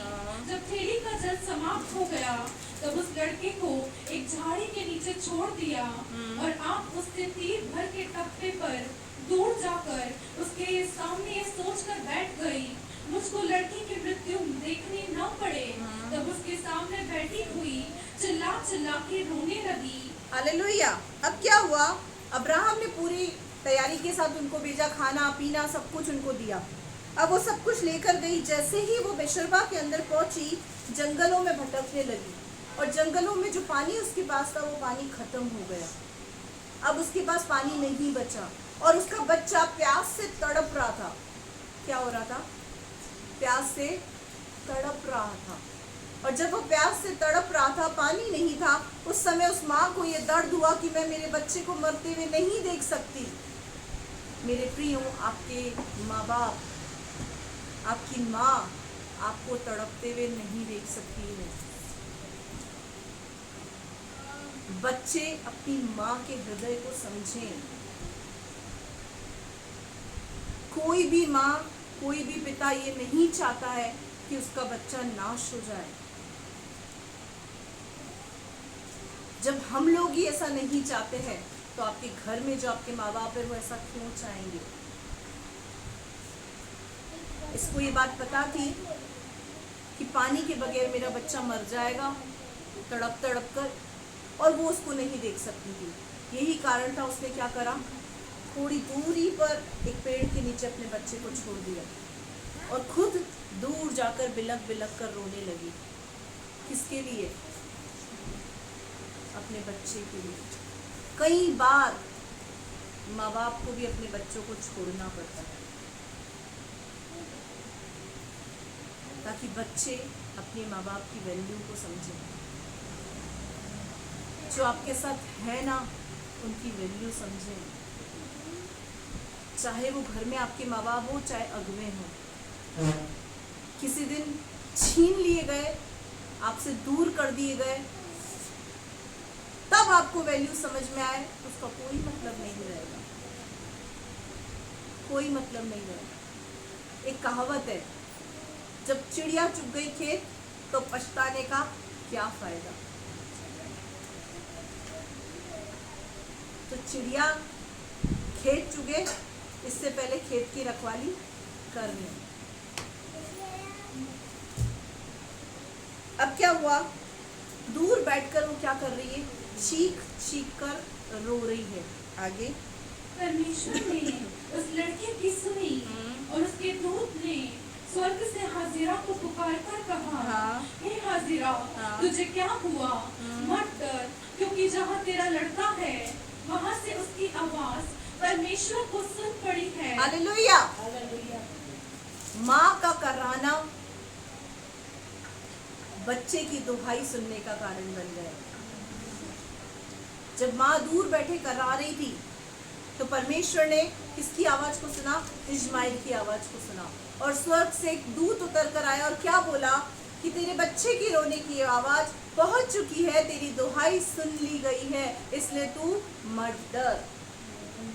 जब थैली का जल समाप्त हो गया तब उस लड़के को एक झाड़ी के नीचे छोड़ दिया और आप उससे तीर भर के टप्पे पर दूर जाकर उसके सामने ये सोचकर बैठ गई, मुझको लड़की की मृत्यु देखनी न पड़े। तब उसके सामने बैठी हुई चिल्ला चिल्ला के रोने लगी।
हालेलुया। अब क्या हुआ? अब्राहम ने पूरी तैयारी के साथ उनको भेजा, खाना पीना सब कुछ उनको दिया। अब वो सब कुछ लेकर गई। जैसे ही वो बेशर्बा के अंदर पहुंची, जंगलों में भटकने लगी और जंगलों में जो पानी उसके पास था वो पानी खत्म हो गया। अब उसके पास पानी नहीं बचा और उसका बच्चा प्यास से तड़प रहा था। क्या हो रहा था? प्यास से तड़प रहा था। और जब वो प्यास से तड़प रहा था, पानी नहीं था, उस समय उस माँ को ये दर्द हुआ कि मैं मेरे बच्चे को मरते हुए नहीं देख सकती। मेरे प्रियो, आपके माँ बाप, आपकी माँ आपको तड़पते हुए नहीं देख सकती है। बच्चे अपनी माँ के हृदय को समझें। कोई भी माँ, कोई भी पिता ये नहीं चाहता है कि उसका बच्चा नाश हो जाए। जब हम लोग ही ऐसा नहीं चाहते हैं तो आपके घर में जो आपके माँ बाप है वो ऐसा क्यों चाहेंगे? इसको ये बात पता थी कि पानी के बगैर मेरा बच्चा मर जाएगा तड़प तड़प कर, और वो उसको नहीं देख सकती थी। यही कारण था उसने क्या करा, थोड़ी दूरी पर एक पेड़ के नीचे अपने बच्चे को छोड़ दिया और खुद दूर जाकर बिलक बिलक कर रोने लगी। किसके लिए? अपने बच्चे के लिए। कई बार माँ बाप को भी अपने बच्चों को छोड़ना पड़ता है ताकि बच्चे अपने माँ बाप की वैल्यू को समझें। जो आपके साथ है ना, उनकी वैल्यू समझें। चाहे वो घर में आपके माँ बाप हो, चाहे अगुए हों। किसी दिन छीन लिए गए, आपसे दूर कर दिए गए, तब आपको वैल्यू समझ में आए, उसका कोई मतलब नहीं रहेगा, कोई मतलब नहीं रहेगा। एक कहावत है, जब चिड़िया चुग गई खेत तो पछताने का क्या फायदा। तो चिड़िया खेत चुगे इससे पहले खेत की रखवाली कर लें। अब क्या हुआ, दूर बैठकर वो क्या कर रही है, चीख चीख कर रो रही है। आगे,
परमेश्वर ने उस लड़के की सुनी और उसके दूत ने स्वर्ग से हाजिरा को पुकार कर कहा,
हाँ।
हे हाजिरा,
हाँ।
तुझे क्या हुआ? मत डर, क्योंकि जहाँ तेरा लड़का है वहाँ से उसकी आवाज परमेश्वर को सुन पड़ी है।
हालेलुया। माँ का कराना बच्चे की दुहाई सुनने का कारण बन गया। जब माँ दूर बैठे करा रही थी तो परमेश्वर ने किसकी आवाज को सुना? इश्माएल की आवाज को सुना, और स्वर्ग से एक दूत उतर कर आया और क्या बोला कि तेरे बच्चे की रोने की आवाज पहुंच चुकी है, तेरी दुहाई सुन ली गई है, इसलिए तू मत डर।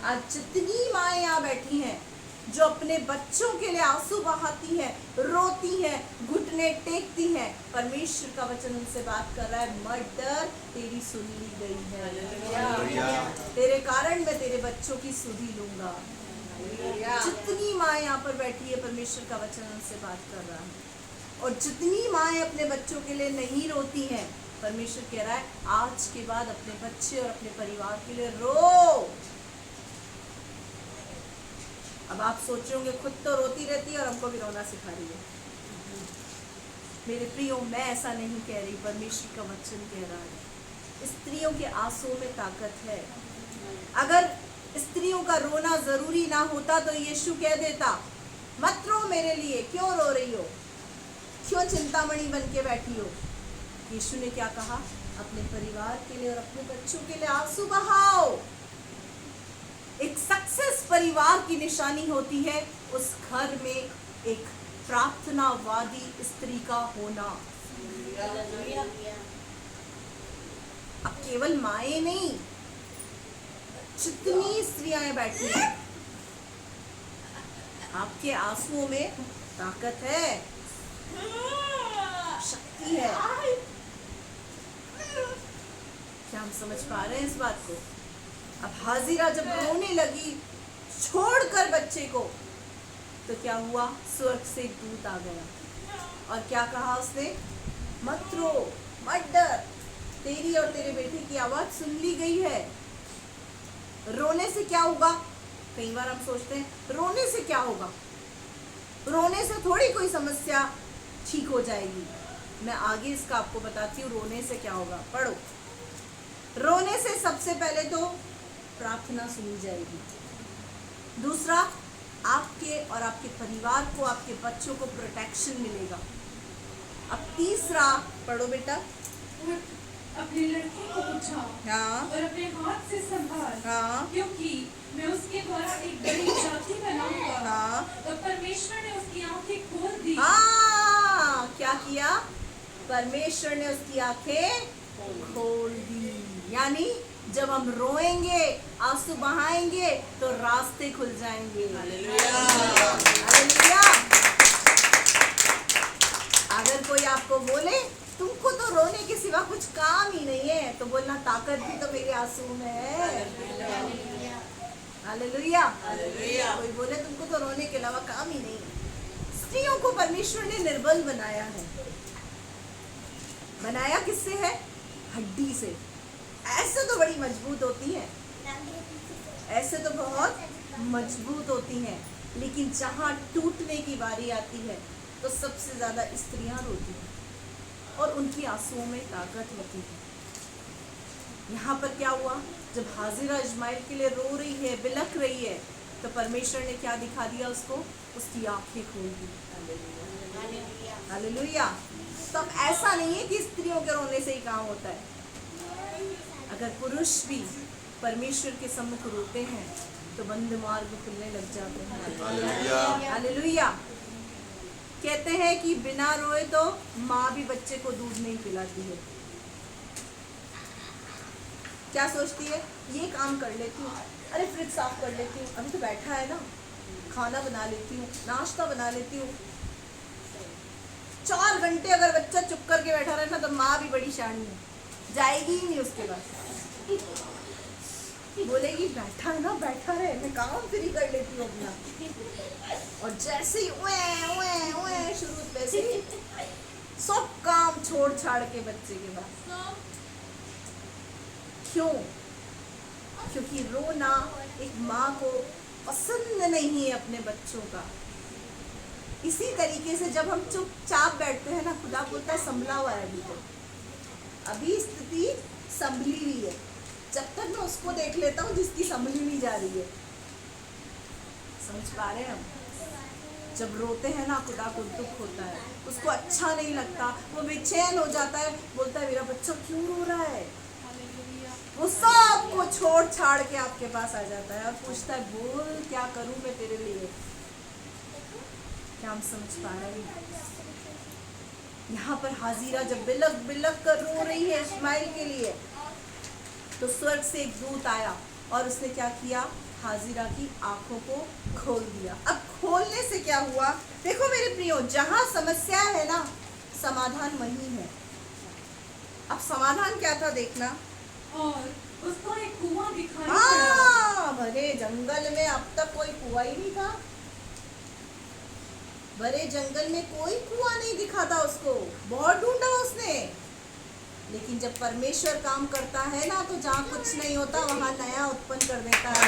आज जितनी माएँ यहाँ बैठी हैं जो अपने बच्चों के लिए आंसू बहाती हैं, रोती हैं, घुटने टेकती हैं, परमेश्वर का वचन उनसे बात कर रहा है, मत डर, तेरी सुन ली गई है। तेरे कारण मैं तेरे बच्चों की सुधि लूंगा। जितनी माँ यहाँ पर बैठी है, परमेश्वर का वचन उनसे बात कर रहा है। और जितनी माएँ अपने बच्चों के लिए नहीं रोती हैं, परमेश्वर कह रहा है आज के बाद अपने बच्चे और अपने परिवार के लिए रो। अब आप सोच रहे होंगे खुद तो रोती रहती है और हमको भी रोना सिखा रही है। मेरे प्रियो, मैं ऐसा नहीं कह रही, परमेश्वर का वचन कह रहा है स्त्रियों के आंसू में ताकत है। अगर स्त्रियों का रोना जरूरी ना होता तो यीशु कह देता, मत रो मेरे लिए, क्यों रो रही हो, क्यों चिंतामणि बन के बैठी हो। यीशु ने क्या कहा? अपने परिवार के लिए और अपने बच्चों के लिए आंसू बहाओ। एक सक्सेस परिवार की निशानी होती है उस घर में एक प्रार्थनावादी स्त्री का होना। अब केवल माएँ नहीं, जितनी स्त्रियां बैठी हैं, आपके आंसुओं में ताकत है, शक्ति है। क्या हम समझ पा रहे हैं इस बात को? अब हाजिरा जब रोने लगी छोड़कर बच्चे को, तो क्या हुआ? स्वर्ग से एक दूत आ गया और क्या कहा उसने? मत रो, मत डर, तेरी और तेरे बेटे की आवाज सुन ली गई है। रोने से क्या होगा? कई बार हम सोचते हैं रोने से क्या होगा, रोने से थोड़ी कोई समस्या ठीक हो जाएगी। मैं आगे इसका आपको बताती हूँ रोने से क्या होगा। पढ़ो। रोने से सबसे पहले तो प्रार्थना सुनी जाएगी, दूसरा आपके और आपके परिवार को, आपके बच्चों को प्रोटेक्शन मिलेगा, अब तीसरा पढ़ो बेटा।
उठ, अपने लड़के को उठा
हाँ
और अपने हाथ से संभाल,
हाँ
क्योंकि मैं उसके द्वारा एक बड़ी जाति बनाऊंगा।
हाँ
और परमेश्वर ने उसकी आंखें खोल दी।
हाँ, क्या किया? परमेश्वर ने उसकी आंखें खोल दी। यानी जब हम रोएंगे, आंसू बहाएंगे, तो रास्ते खुल जाएंगे। हालेलुया। अगर कोई आपको बोले तुमको तो रोने के सिवा कुछ काम ही नहीं है, तो बोलना ताकत भी तो मेरे आंसू में है। हालेलुया। कोई बोले तुमको तो रोने के अलावा काम ही नहीं है। स्त्रियों को परमेश्वर ने निर्बल बनाया है। बनाया किससे है? हड्डी से। ऐसे तो बड़ी मजबूत होती है, ऐसे तो बहुत मजबूत होती हैं, लेकिन जहाँ टूटने की बारी आती है तो सबसे ज्यादा स्त्रियां रोती हैं और उनकी आंसुओं में ताकत होती है। यहाँ पर क्या हुआ? जब हाजिरा इस्माइल के लिए रो रही है, बिलख रही है, तो परमेश्वर ने क्या दिखा दिया उसको? उसकी आंखें खोल दी। हालेलुया। तो अब ऐसा नहीं है कि स्त्रियों के रोने से ही काम होता है। अगर पुरुष भी परमेश्वर के सम्मुख रोते हैं तो बंद मार्ग खुलने लग जाते हैं। हालेलुया। कहते हैं कि बिना रोए तो माँ भी बच्चे को दूध नहीं पिलाती है। क्या सोचती है? ये काम कर लेती हूँ, अरे फ्रिज साफ कर लेती हूँ, अभी तो बैठा है ना, खाना बना लेती हूँ, नाश्ता बना लेती हूँ। 4 घंटे अगर बच्चा चुप करके बैठा रहे ना, तो माँ भी बड़ी शानी है, जाएगी ही नहीं उसके पास। बोलेगी बैठा है ना, बैठा रहे, मैं काम फ्री कर लेती हूँ अपना। और जैसे ही उए शुरू वैसे ही सब काम छोड़ छाड़ के बच्चे के पास। क्यों? क्योंकि रोना एक माँ को पसंद नहीं है अपने बच्चों का। इसी तरीके से जब हम चुपचाप बैठते हैं ना, खुदा बोलता है संभला हुआ है अभी तो, अभी स्थिति संभली हुई है। जब तक मैं उसको देख लेता हूँ जिसकी संभली नहीं जा रही है। समझ पा रहे हैं हम? जब रोते हैं ना, खुदा को दुख होता है, उसको अच्छा नहीं लगता, वो बेचैन हो जाता है, बोलता है मेरा बच्चा क्यों रो रहा है। वो सब को छोड़ छाड़ के आपके पास आ जाता है और पूछता है बोल क्या करूं मैं तेरे लिए। क्या हम समझ पा रहे हैं? यहाँ पर हाजिरा जब बिलख बिलख कर रो रही है इस्माइल के लिए, तो स्वर्ग से एक दूत आया और उसने क्या किया? हाजिरा की आंखों को खोल दिया। अब खोलने से क्या हुआ? देखो मेरे प्रियो, जहां समस्या है ना, समाधान वही है। अब समाधान क्या था देखना।
और उसको एक कुआं दिखाई पड़ा।
भरे जंगल में अब तक कोई कुआं ही नहीं था। भरे जंगल में कोई कुआं नहीं दिखा था उसको, बहुत ढूंढा उसने। लेकिन जब परमेश्वर काम करता है ना, तो जहाँ कुछ नहीं होता वहाँ नया उत्पन्न कर देता है।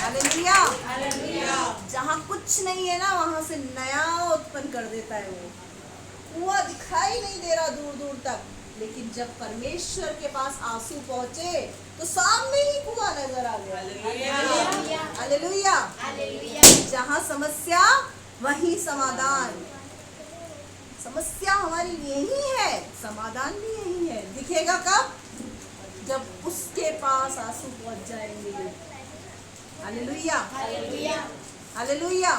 हालेलुया। जहाँ कुछ नहीं है ना, वहाँ से नया उत्पन्न कर देता है वो। कुआं दिखाई नहीं दे रहा दूर दूर तक, लेकिन जब परमेश्वर के पास आंसू पहुंचे तो सामने ही कुआं नजर आ गया। हालेलुया। जहाँ समस्या वही समाधान। समस्या हमारी यही है, समाधान भी यही है। दिखेगा कब? जब उसके पास आंसू पहुंच जाएंगे। हालेलुया।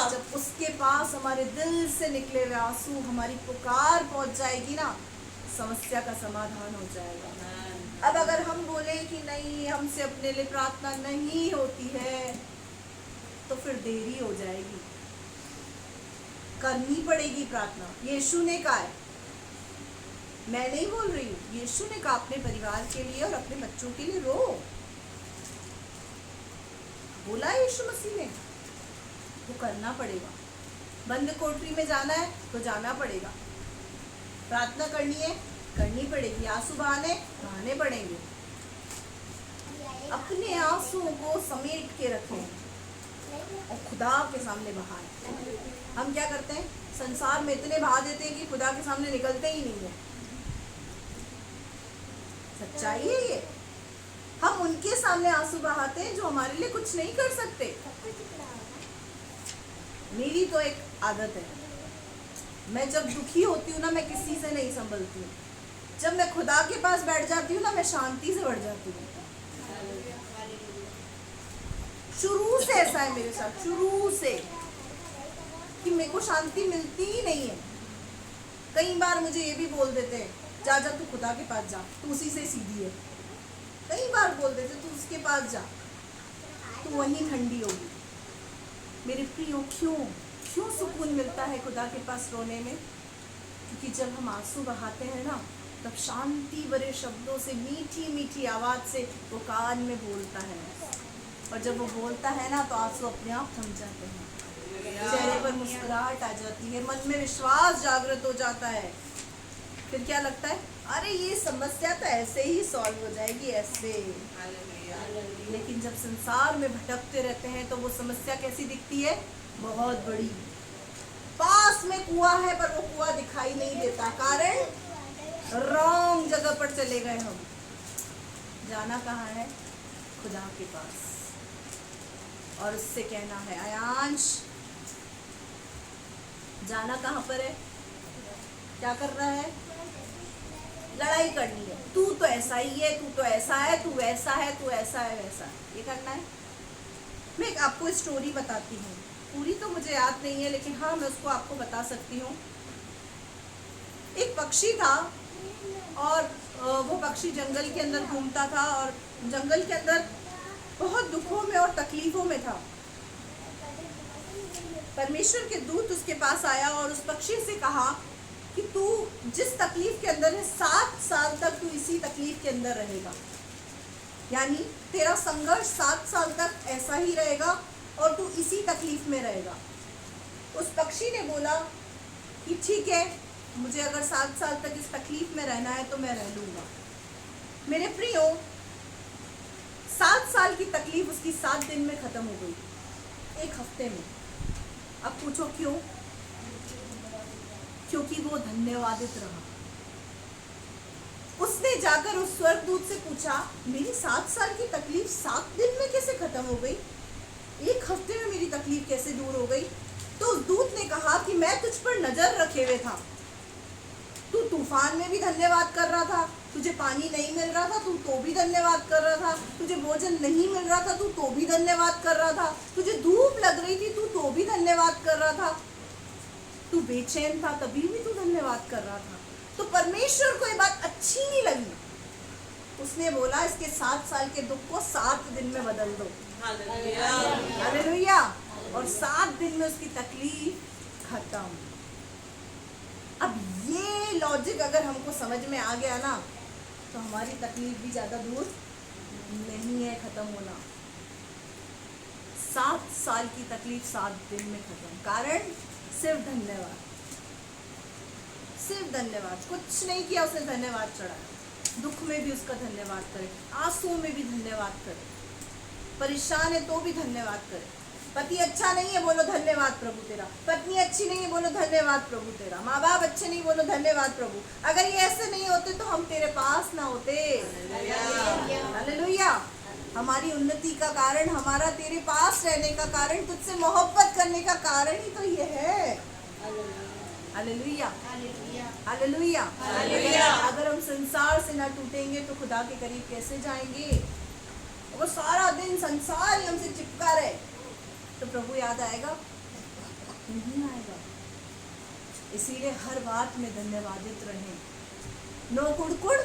जब उसके पास हमारे दिल से निकले हुए आंसू, हमारी पुकार पहुंच जाएगी ना, समस्या का समाधान हो जाएगा। अब अगर हम बोले कि नहीं, हमसे अपने लिए प्रार्थना नहीं होती है, तो फिर देरी हो जाएगी। करनी पड़ेगी प्रार्थना। यीशु ने कहा है, मैं नहीं बोल रही हूँ, यीशु ने कहा अपने परिवार के लिए और अपने बच्चों के लिए रो। बोला यीशु मसीह ने, वो करना पड़ेगा। बंद कोठरी में जाना है तो जाना पड़ेगा। प्रार्थना करनी है, करनी पड़ेगी। आंसू बहाने पड़ेंगे। अपने आंसुओं को समेट के रखें और खुदा के सामने बहाएं। हम क्या करते हैं? संसार में इतने बहा देते हैं कि खुदा के सामने निकलते ही नहीं है। सच्चाई है ये। हम उनके सामने आंसू बहाते हैं जो हमारे लिए कुछ नहीं कर सकते। मेरी तो एक आदत है, मैं जब दुखी होती हूँ ना, मैं किसी से नहीं संभलती हूँ। जब मैं खुदा के पास बैठ जाती हूँ ना, मैं शांति से बढ़ जाती हूँ। शुरू से ऐसा है मेरे साथ, शुरू से, कि मेरे को शांति मिलती ही नहीं है। कई बार मुझे ये भी बोल देते हैं, जा जा तू खुदा के पास जा, तू उसी से सीधी है। कई बार बोल देते तू उसके पास जा, तू वहीं ठंडी होगी। मेरे प्रियो, क्यों सुकून मिलता है खुदा के पास रोने में? क्योंकि जब हम आंसू बहाते हैं ना, तब शांति भरे शब्दों से, मीठी मीठी आवाज से वो कान में बोलता है, और जब वो बोलता है ना, तो आंसू अपने आप थम जाते हैं, चेहरे पर मुस्कुराहट आ जाती है, मन में विश्वास जागृत हो जाता है। फिर क्या लगता है, अरे ये समस्या तो ऐसे ही सॉल्व हो जाएगी, ऐसे। लेकिन जब संसार में भटकते रहते हैं, तो वो समस्या कैसी दिखती है? बहुत बड़ी। पास में कुआं है, पर वो कुआं दिखाई नहीं देता, कारण रॉन्ग जगह पर चले गए हम। जाना कहाँ है? खुदा के पास, और उससे कहना है, आयांश जाना कहाँ पर है? क्या कर रहा है? लड़ाई करनी है। तू तो ऐसा ही है, तू तो ऐसा है, तू वैसा है, तू ऐसा है, वैसा है, ये करना है। मैं एक आपको स्टोरी बताती हूँ, पूरी तो मुझे याद नहीं है, लेकिन हाँ, मैं उसको आपको बता सकती हूँ। एक पक्षी था, और वो पक्षी जंगल के अंदर घूमता था, और जंगल के अंदर बहुत दुखों में और तकलीफों में था। परमेश्वर के दूत उसके पास आया और उस पक्षी से कहा कि तू जिस तकलीफ के अंदर है, 7 साल तक तू इसी तकलीफ के अंदर रहेगा। यानी तेरा संघर्ष 7 साल तक ऐसा ही रहेगा, और तू इसी तकलीफ में रहेगा। उस पक्षी ने बोला कि ठीक है, मुझे अगर 7 साल तक इस तकलीफ में रहना है तो मैं रह लूँगा। मेरे प्रियो, 7 साल की तकलीफ उसकी 7 दिन में ख़त्म हो गई, 1 हफ्ते में। अब पूछो क्यों? क्योंकि वो धन्यवादित रहा। उसने जाकर उस स्वर्गदूत से पूछा, मेरी 7 साल की तकलीफ 7 दिन में कैसे खत्म हो गई? 1 हफ्ते में मेरी तकलीफ कैसे दूर हो गई? तो उस दूत ने कहा कि मैं तुझ पर नजर रखे हुए था। तू तूफान में भी धन्यवाद कर रहा था, तुझे पानी नहीं मिल रहा था, तू तो भी धन्यवाद कर रहा था, तुझे भोजन नहीं मिल रहा था, तू तो भी धन्यवाद कर रहा था, तुझे धूप लग रही थी, तू तो भी धन्यवाद कर रहा था, तू बेचैन था, तभी भी तू धन्यवाद कर रहा था। तो परमेश्वर को ये बात अच्छी नहीं लगी। उसने बोला, इसके 7 साल के दुख को 7 दिन में बदल दो। हालेलुया। और 7 दिन में उसकी तकलीफ खत्म। अब ये लॉजिक अगर हमको समझ में आ गया ना, तो हमारी तकलीफ भी ज्यादा दूर नहीं है खत्म होना। 7 साल की तकलीफ 7 दिन में खत्म, कारण सिर्फ धन्यवाद, सिर्फ धन्यवाद। कुछ नहीं किया उसने, धन्यवाद चढ़ाया। दुख में भी उसका धन्यवाद करे, आंसुओं में भी धन्यवाद करे, परेशान है तो भी धन्यवाद करे। पति अच्छा नहीं है, बोलो धन्यवाद प्रभु तेरा। पत्नी अच्छी नहीं है, बोलो धन्यवाद प्रभु तेरा। माँ बाप अच्छे नहीं, बोलो धन्यवाद प्रभु। अगर ये ऐसे नहीं होते तो हम तेरे पास ना होते। हालेलुया। हमारी उन्नति का कारण, हमारा तेरे पास रहने का कारण, तुझसे मोहब्बत करने का कारण ही तो ये है। Hallelujah, hallelujah, hallelujah. अगर हम संसार से ना टूटेंगे तो खुदा के करीब कैसे जाएंगे? वो सारा दिन संसार ही हमसे चिपका रहे तो प्रभु याद आएगा? नहीं आएगा। इसीलिए हर बात में धन्यवादित रहें। नो कुड़कुड़,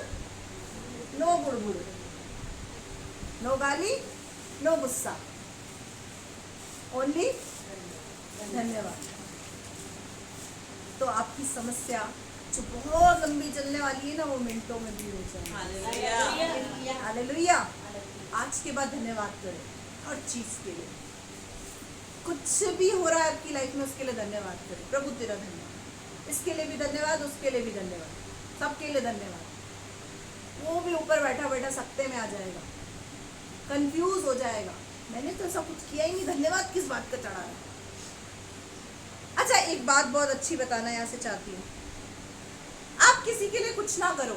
नो गुड़गुड़, नो गाली, नो गुस्सा, ओनली धन्यवाद। तो आपकी समस्या जो बहुत लंबी चलने वाली है ना, वो मिनटों में दूर हो जाएगी। हालेलुया। आज के बाद धन्यवाद करें हर चीज के लिए। कुछ भी हो रहा है आपकी लाइफ में, उसके लिए धन्यवाद करें। प्रभु तेरा धन्यवाद, इसके लिए भी धन्यवाद, उसके लिए भी धन्यवाद, सबके लिए धन्यवाद। वो भी ऊपर बैठा बैठा सकते में आ जाएगा, कंफ्यूज हो जाएगा, मैंने तो ऐसा कुछ किया ही नहीं, धन्यवाद किस बात का चढ़ा है। अच्छा, एक बात बहुत अच्छी बताना यहाँ से चाहती हूँ। आप किसी के लिए कुछ ना करो,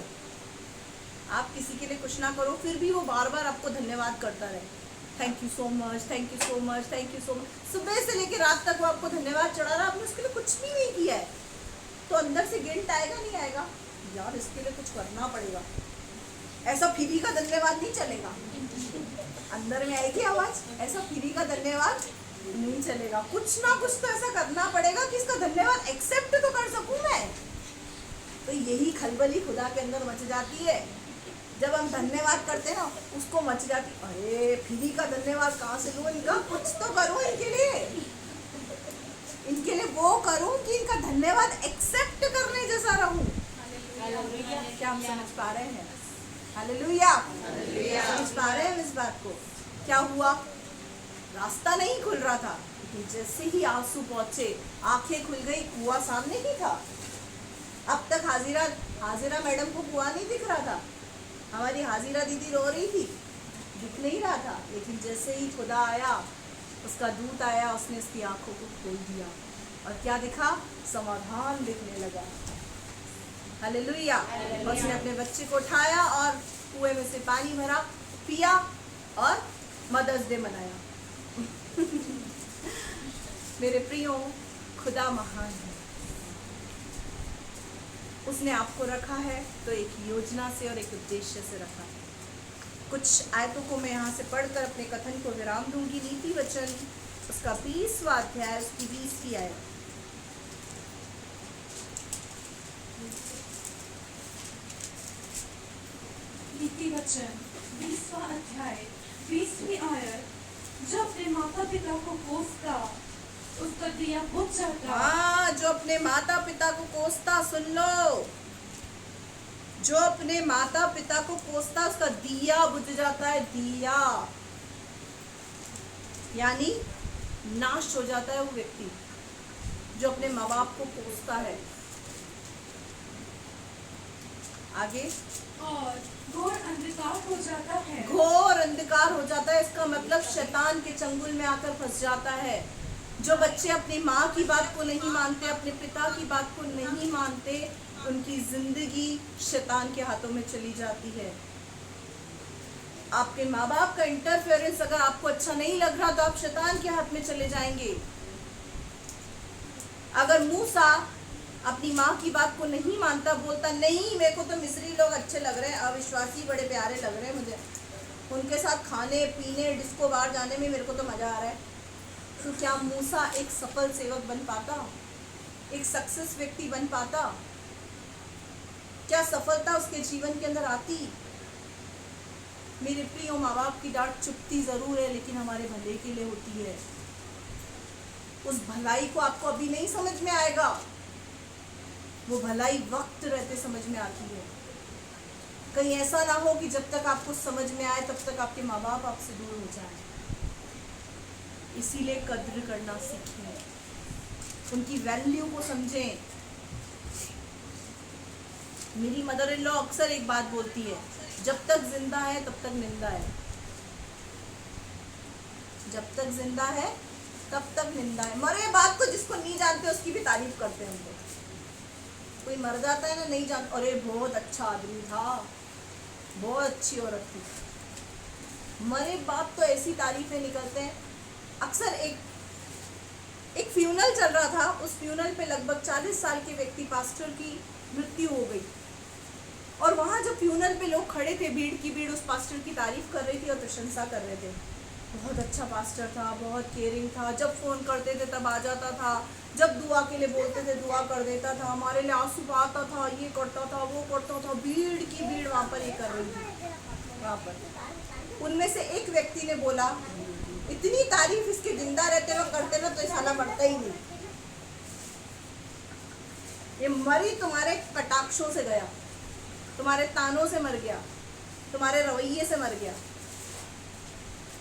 आप किसी के लिए कुछ ना करो, फिर भी वो बार बार आपको धन्यवाद करता रहे। Thank you so much, thank you so much, thank you so much. सुबह से लेकर रात तक वो आपको धन्यवाद चढ़ा रहा, आपने उसके लिए कुछ भी नहीं किया है, तो अंदर से गिल्ट आएगा नहीं आएगा, यार इसके लिए कुछ करना पड़ेगा। ऐसा फ्री का धन्यवाद नहीं चलेगा, अंदर में आएगी आवाज, ऐसा फ्री का धन्यवाद नहीं चलेगा। कुछ ना कुछ तो ऐसा करना पड़ेगा कि इसका धन्यवाद एक्सेप्ट तो कर सकूं मैं। तो यही खलबली खुदा के अंदर मच जाती है जब हम धन्यवाद करते हैं ना, उसको मच जाती, अरे फ्री का धन्यवाद कहाँ से लूं, इनका कुछ तो करूं इनके लिए वो करूं कि इनका धन्यवाद एक्सेप्ट करने जैसा रहूं। क्या हम समझ पा रहे हैं? हालेलुया, समझ पा रहे हैं इस बात को? क्या हुआ? रास्ता नहीं खुल रहा था, लेकिन जैसे ही आंसू पहुंचे, आंखें खुल गई, कुआं सामने ही था। अब तक हाजिरा मैडम को कुआं नहीं दिख रहा था, हमारी हाजिरा दीदी रो रही थी, दिख नहीं रहा था। लेकिन जैसे ही खुदा आया, उसका दूत आया, उसने उसकी आंखों को खोल दिया और क्या दिखा? समाधान दिखने लगा। हालेलुया। उसने अपने बच्चे को उठाया और कुएं में से पानी भरा, पिया और मदर्स डे मनाया। मेरे प्रियो, खुदा महान है। उसने आपको रखा है तो एक योजना से और एक उद्देश्य से रखा है। कुछ आयतों को मैं यहाँ से पढ़कर अपने कथन को विराम दूंगी। नीति वचन उसका 20वां अध्याय, उसकी 20वीं आयत।
नीति वचन 20वां अध्याय 20वीं आयत। जो अपने माता पिता को कोसता उसका दिया बुझ जाता।
हाँ, जो अपने माता पिता को कोसता, सुन लो, जो अपने माता पिता को कोसता उसका दिया बुझ जाता है। दिया यानी नाश हो जाता है वो व्यक्ति जो अपने माँ बाप को कोसता है। आगे,
और घोर अंधकार हो जाता है।
घोर अंधकार हो जाता है, इसका मतलब शैतान के चंगुल में आकर फंस जाता है। जो बच्चे अपनी माँ की बात को नहीं मानते, अपने पिता की बात को नहीं मानते, उनकी जिंदगी शैतान के हाथों में चली जाती है। आपके माँ बाप का इंटरफेरेंस अगर आपको अच्छा नहीं लग रहा तो आप शैतान के हाथ में चले जाएंगे। अगर मूसा अपनी माँ की बात को नहीं मानता, बोलता नहीं मेरे को तो मिस्री लोग अच्छे लग रहे हैं, अविश्वासी बड़े प्यारे लग रहे हैं मुझे, उनके साथ खाने पीने डिस्को बार जाने में मेरे को तो मजा आ रहा है, तो क्या मूसा एक सफल सेवक बन पाता? एक सक्सेस व्यक्ति बन पाता? क्या सफलता उसके जीवन के अंदर आती? मेरे प्रियो, माँ बाप की डांट चुभती जरूर है, लेकिन हमारे भले के लिए होती है। उस भलाई को आपको अभी नहीं समझ में आएगा, वो भलाई वक्त रहते समझ में आती है। कहीं ऐसा ना हो कि जब तक आपको समझ में आए तब तक आपके माँ बाप आपसे दूर हो जाए। इसीलिए कद्र करना सीखें, उनकी वैल्यू को समझें। मेरी मदर इन लॉ अक्सर एक बात बोलती है, जब तक जिंदा है तब तक निंदा है। जब तक जिंदा है तब तक निंदा है। मरे बात को जिसको नहीं जानते उसकी भी तारीफ करते हैं हम लोग। कोई मर जाता है ना, नहीं जानते, अरे बहुत अच्छा आदमी था, बहुत अच्छी औरत थी। मरे बाप तो ऐसी तारीफें निकलते हैं। अक्सर एक फ्यूनल चल रहा था, उस फ्यूनल पे लगभग 40 साल के व्यक्ति पास्टर की मृत्यु हो गई, और वहाँ जब फ्यूनल पे लोग खड़े थे, भीड़ की भीड़ उस पास्टर की तारीफ कर रही थी और प्रशंसा कर रहे थे। बहुत अच्छा पास्टर था, बहुत केयरिंग था, जब फ़ोन करते थे तब आ जाता था, जब दुआ के लिए बोलते थे दुआ कर देता था, हमारे लिए आंसू बहाता था, ये करता था वो करता था। भीड़ की भीड़ वहाँ पर ये कर रही थी। वहाँ पर उनमें से एक व्यक्ति ने बोला, इतनी तारीफ इसके जिंदा रहते हुए करते ना तो ये साला मरता ही नहीं, ये मरी तुम्हारे कटाक्षों से गया, तुम्हारे तानों से मर गया, तुम्हारे रवैये से मर गया।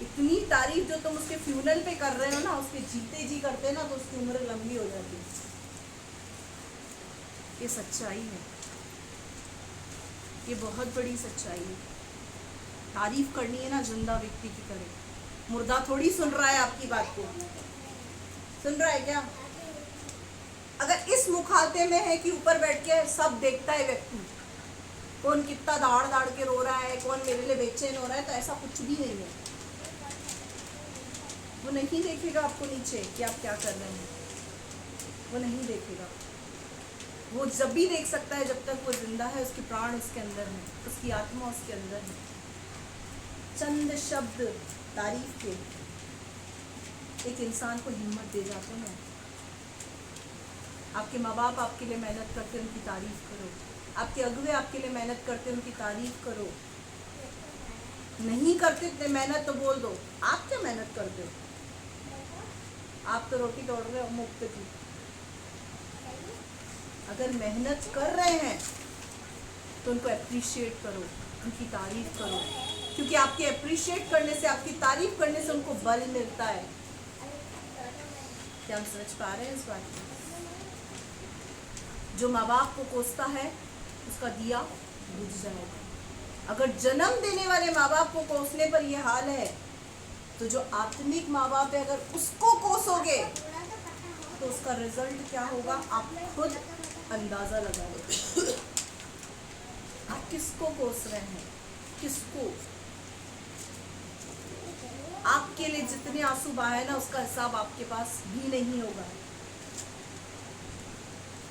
इतनी तारीफ जो तुम उसके फ्यूनल पे कर रहे हो ना, उसके जीते जी करते ना तो उसकी उम्र लंबी हो जाती। ये सच्चाई है, ये बहुत बड़ी सच्चाई है। तारीफ करनी है ना जिंदा व्यक्ति की करे, मुर्दा थोड़ी सुन रहा है आपकी बात को, सुन रहा है क्या? अगर इस मुखाते में है कि ऊपर बैठ के सब देखता है व्यक्ति, कौन कितना दाड़ दाड़ के रो रहा है, कौन मेरे लिए बेचैन हो रहा है, तो ऐसा कुछ भी नहीं है। वो नहीं देखेगा आपको नीचे कि आप क्या कर रहे हैं, वो नहीं देखेगा। वो जब भी देख सकता है जब तक वो जिंदा है, उसके प्राण उसके अंदर है, उसकी आत्मा उसके अंदर है। चंद शब्द तारीफ के एक इंसान को हिम्मत दे जाते हैं। आपके माँ बाप आपके लिए मेहनत करते, उनकी तारीफ करो। आपके अगुवे आपके लिए मेहनत करते, उनकी तारीफ करो। नहीं करते इतने मेहनत तो बोल दो, आप क्या मेहनत करते हो? आप तो रोटी तोड़ रहे हो मुफ्त की। अगर मेहनत कर रहे हैं तो उनको अप्रिशिएट करो, उनकी तारीफ करो, क्योंकि आपके अप्रिशिएट करने से, आपकी तारीफ करने से उनको बल मिलता है। क्या हम समझ पा रहे हैं इस बात को? जो माँ बाप को कोसता है उसका दिया बुझ जाएगा। अगर जन्म देने वाले माँ बाप को कोसने पर यह हाल है, तो जो आत्मिक माँ बाप है, अगर उसको कोसोगे तो उसका रिजल्ट क्या होगा आप खुद अंदाजा लगा लो। आप किसको कोस रहे हैं? किसको? आपके लिए जितने आंसू बहाए ना, उसका हिसाब आपके पास भी नहीं होगा।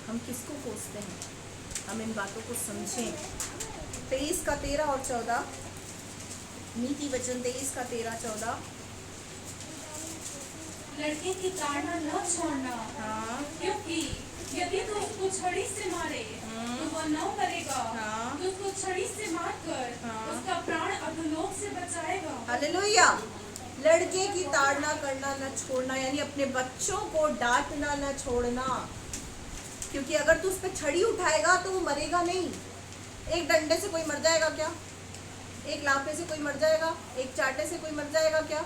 हम किसको कोसते हैं? हम इन बातों को समझें। 23 का 13 और 14, नीति वचन 23 का 13 14।
लड़के की ताड़ना न छोड़ना,
हाँ,
क्योंकि यदि तू उसको छड़ी से मारे तो वह न मरेगा,
हाँ।
तो उसको छड़ी से मारकर
हाँ।
उसका प्राण अधोलोक से बचाएगा।
हालेलुया। लड़के की ताड़ना करना न छोड़ना, यानी अपने बच्चों को डांटना न छोड़ना, क्योंकि अगर तू उस पर छड़ी उठाएगा तो वो मरेगा नहीं। एक डंडे से कोई मर जाएगा क्या? एक लाफे से कोई मर जाएगा? एक चाटे से कोई मर जाएगा क्या?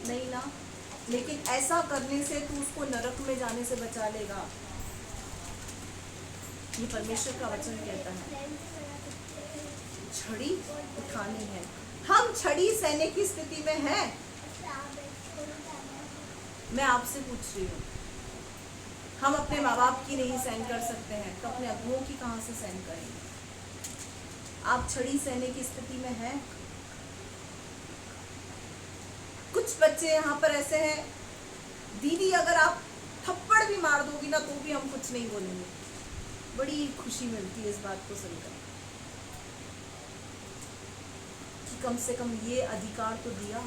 नहीं ना। लेकिन ऐसा करने से तू उसको नरक में जाने से बचा लेगा। ये परमेश्वर का वचन कहता है। छड़ी उठानी है। हम छड़ी सहने की स्थिति में हैं। मैं आपसे पूछ रही हूँ, हम अपने माँ बाप की नहीं सहन कर सकते हैं तो अपने अगुओं की कहाँ से सहन करेंगे? आप छड़ी सहने की स्थिति में हैं? कुछ बच्चे यहाँ पर ऐसे हैं, दीदी अगर आप थप्पड़ भी मार दोगी ना तो भी हम कुछ नहीं बोलेंगे। बड़ी खुशी मिलती है इस बात को सुनकर कि कम से कम ये अधिकार तो दिया।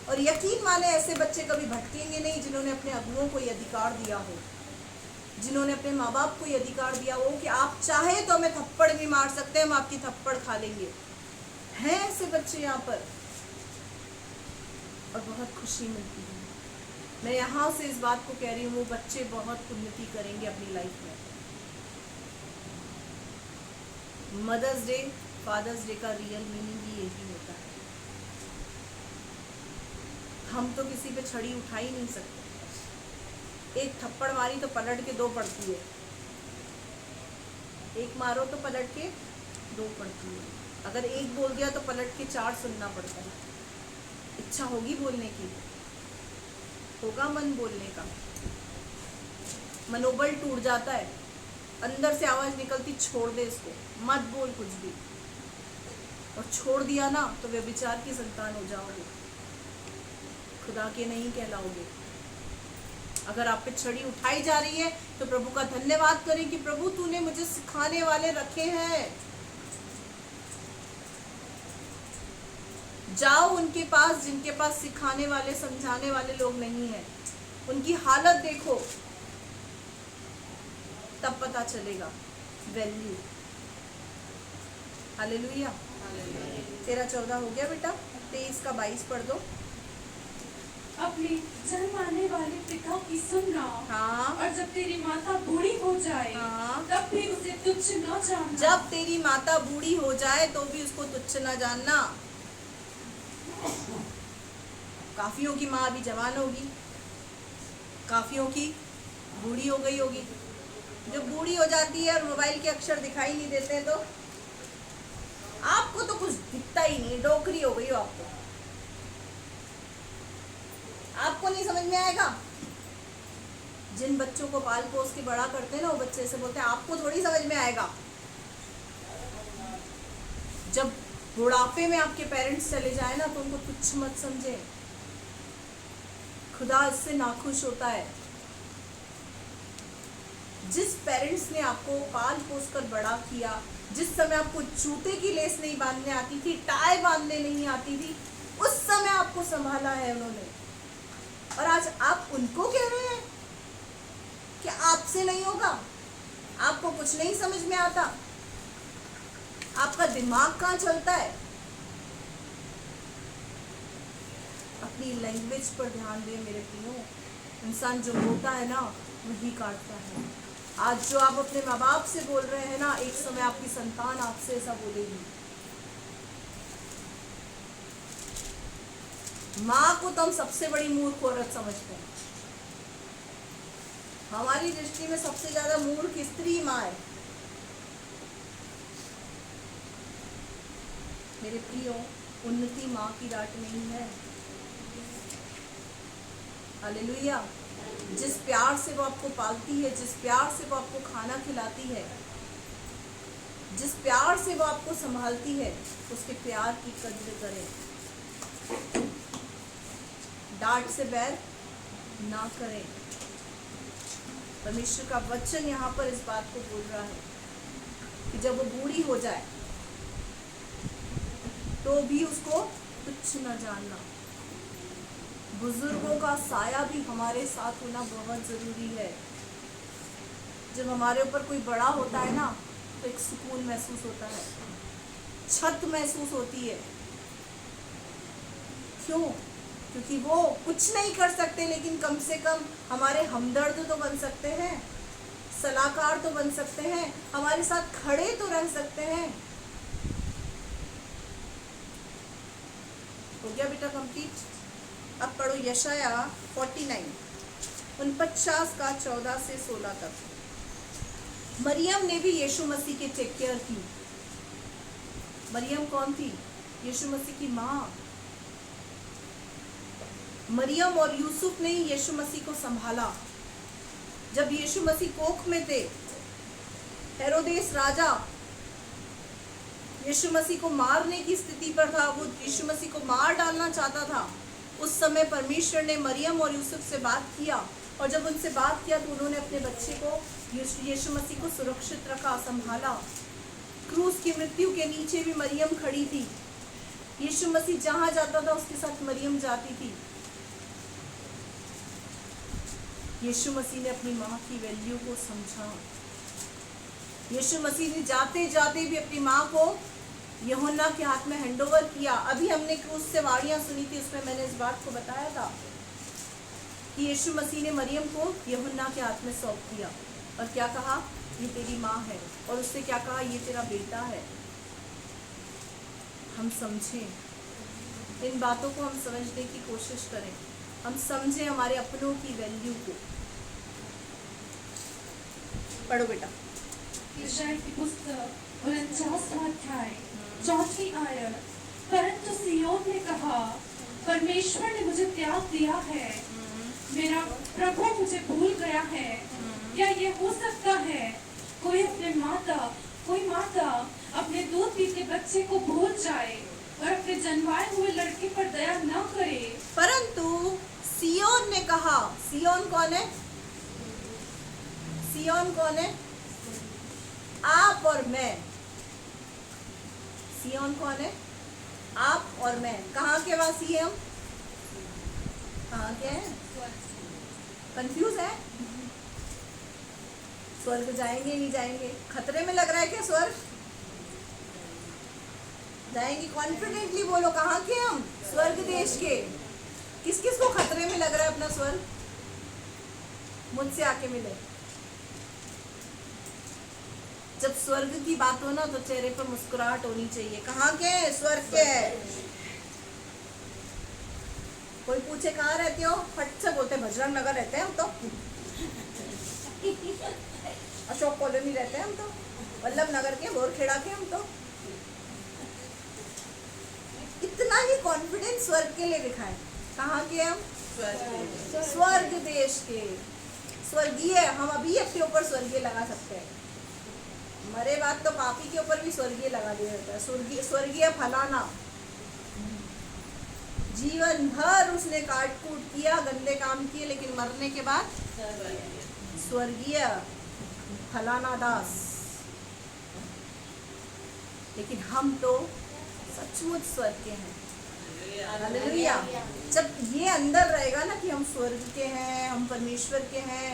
और यकीन माने ऐसे बच्चे कभी भटकेंगे नहीं जिन्होंने अपने अगुओं को ये अधिकार दिया हो, जिन्होंने अपने माँ बाप को ये अधिकार दिया हो कि आप चाहे तो हमें थप्पड़ भी मार सकते हैं, हम आपकी थप्पड़ खा लेंगे। हैं ऐसे बच्चे यहाँ पर, और बहुत खुशी मिलती है। मैं यहाँ से इस बात को कह रही हूँ, वो बच्चे बहुत उन्नति करेंगे अपनी लाइफ में। मदर्स डे, फादर्स डे का रियल मीनिंग ही यही होता है। हम तो किसी पे छड़ी उठा ही नहीं सकते। एक थप्पड़ मारी तो पलट के 2 पड़ती है, एक मारो तो पलट के 2 पड़ती है। अगर एक बोल दिया तो पलट के 4 सुनना पड़ता है। इच्छा होगी बोलने की, होगा मन बोलने का, मनोबल टूट जाता है, अंदर से आवाज निकलती छोड़ दे इसको, मत बोल कुछ भी। और छोड़ दिया ना तो व्यभिचार की संतान हो जाओगे, खुदा के नहीं कहलाओगे। अगर आप पे छड़ी उठाई जा रही है तो प्रभु का धन्यवाद करें कि प्रभु तूने मुझे सिखाने वाले रखे हैं। जाओ उनके पास जिनके पास सिखाने वाले, समझाने वाले लोग नहीं हैं। उनकी हालत देखो, तब पता चलेगा वैल्यू। हालेलुया। 13-14 हो गया बेटा, 23 का 22 पढ़ दो।
अपने जन्माने वाले पिता की सुनना,
हाँ।
और जब तेरी माता बूढ़ी हो जाए,
हाँ।
तब भी उसे तुच्छ न जानना।
जब तेरी माता बूढ़ी हो जाए तो भी उसको तुच्छ न जानना। काफियों की माँ अभी जवान होगी, काफियों की बूढ़ी हो गई होगी। जब बूढ़ी हो जाती है और मोबाइल के अक्षर दिखाई नहीं देते तो आपको तो कुछ दिखता ही नहीं, डोकरी हो गई हो आपको। आपको नहीं समझ में आएगा। जिन बच्चों को पाल पोस के बड़ा करते हैं ना, वो बच्चे से बोलते हैं आपको थोड़ी समझ में आएगा। जब बुढ़ापे में आपके पेरेंट्स चले जाए ना तो उनको तुच्छ मत समझे। खुदा इससे नाखुश होता है। जिस पेरेंट्स ने आपको पाल पोस कर बड़ा किया, जिस समय आपको जूते की लेस नहीं बांधने आती थी, टाई बांधने नहीं आती थी, उस समय आपको संभाला है उन्होंने, और आज आप उनको कह रहे हैं कि आपसे नहीं होगा, आपको कुछ नहीं समझ में आता, आपका दिमाग कहाँ चलता है। अपनी लैंग्वेज पर ध्यान दें मेरे प्रियो। इंसान जो बोलता है ना वही काटता है। आज जो आप अपने माँ बाप से बोल रहे हैं ना, एक समय आपकी संतान आपसे ऐसा बोलेगी। माँ को तो हम सबसे बड़ी मूर्ख औरत समझते हैं। हमारी दृष्टि में सबसे ज्यादा मूर्ख स्त्री माँ है। मेरे प्रियो, उन्नति माँ की डांट नहीं है। हालेलुया। जिस प्यार से वो आपको पालती है, जिस प्यार से वो आपको खाना खिलाती है, जिस प्यार से वो आपको संभालती है, उसके प्यार की कद्र करें। डांट से बैर ना करें। परमेश्वर का वचन यहाँ पर इस बात को बोल रहा है कि जब वो बूढ़ी हो जाए तो भी उसको तुच्छ न जानना। बुजुर्गों का साया भी हमारे साथ होना बहुत जरूरी है। जब हमारे ऊपर कोई बड़ा होता है ना, तो एक सुकून महसूस होता है, छत महसूस होती है। क्यों? क्योंकि वो कुछ नहीं कर सकते, लेकिन कम से कम हमारे हमदर्द तो बन सकते हैं, सलाहकार तो बन सकते हैं, हमारे साथ खड़े तो रह सकते हैं। हो गया बेटा कंप्लीट? अब पढ़ो यशाया 49 49 का 14 से 16 तक। मरियम ने भी यीशु मसीह के टेक केयर की। मरियम कौन थी? यीशु मसीह की माँ। मरियम और यूसुफ ने ही यीशु मसीह को संभाला। जब यीशु मसीह कोख में थे, हेरोदेस राजा यीशु मसीह को मारने की स्थिति पर था, वो यीशु मसीह को मार डालना चाहता था। उस समय परमेश्वर ने मरियम और यूसुफ से बात किया, और जब उनसे बात किया तो उन्होंने अपने बच्चे को, यीशु मसीह को सुरक्षित रखा, संभाला। क्रूस की मृत्यु के नीचे भी मरियम खड़ी थी। यीशु मसीह जहां जाता था उसके साथ मरियम जाती थी। यीशु मसीह ने अपनी माँ की वैल्यू को समझा। यीशु मसीह ने जाते जाते भी अपनी माँ को यूहन्ना के हाथ में हैंडओवर किया। अभी हमने क्रूस से वाणियां सुनी थी, उसमें मैंने इस बात को बताया था कि यीशु मसीह ने मरियम को यूहन्ना के हाथ में सौंप दिया, और क्या कहा? ये तेरी माँ है। और उससे क्या कहा? ये तेरा बेटा है। हम समझें, इन बातों को हम समझने की कोशिश करें, हम समझें हमारे अपनों की वैल्यू को। पढ़ो बेटा।
यशायाह की पुस्तक 49वां अध्याय 4वीं आयत। परंतु सिय्योन ने कहा, परमेश्वर ने मुझे त्याग दिया है, मेरा प्रभु मुझे भूल गया है। क्या ये हो सकता है? कोई माता अपने दूध पीते बच्चे को भूल जाए और अपने जन्माए हुए लड़के पर दया न करे।
परंतु सिय्योन ने कहा। सिय्योन कौन है? सिय्योन कौन है? आप और मैं। सिय्योन कौन है? आप और मैं। कहाँ के वासी हैं हम? कहाँ के हैं? कंफ्यूज है? स्वर्ग जाएंगे नहीं जाएंगे? खतरे में लग रहा है क्या स्वर्ग? जाएंगे? कॉन्फिडेंटली बोलो, कहाँ के हम? स्वर्ग देश के। किस किस को खतरे में लग रहा है अपना स्वर्ग? मुझसे आके मिले। जब स्वर्ग की बात हो ना, तो चेहरे पर मुस्कुराहट होनी चाहिए। कहाँ के? स्वर्ग के। कोई पूछे कहाँ रहते हो, फट से बोलते बजरंग नगर रहते हैं हम तो, अशोक कॉलोनी रहते हैं हम तो, वल्लभ नगर के, बोरखेड़ा के हम तो। इतना ही कॉन्फिडेंस स्वर्ग के लिए दिखाएं। कहाँ के हम? स्वर्ग देश के। स्वर्गीय, हम अभी अपने ऊपर स्वर्गीय लगा सकते हैं। मरे बाद तो पापी के ऊपर भी स्वर्गीय लगा दिया जाता है। स्वर्गीय फलाना। जीवन भर उसने काट कूट किया, गंदे काम किए, लेकिन मरने के बाद स्वर्गीय। फलाना दास, लेकिन हम तो सचमुच स्वर्ग के हैं। हालेलुया। जब ये अंदर रहेगा ना कि हम स्वर्ग के हैं, हम परमेश्वर के हैं,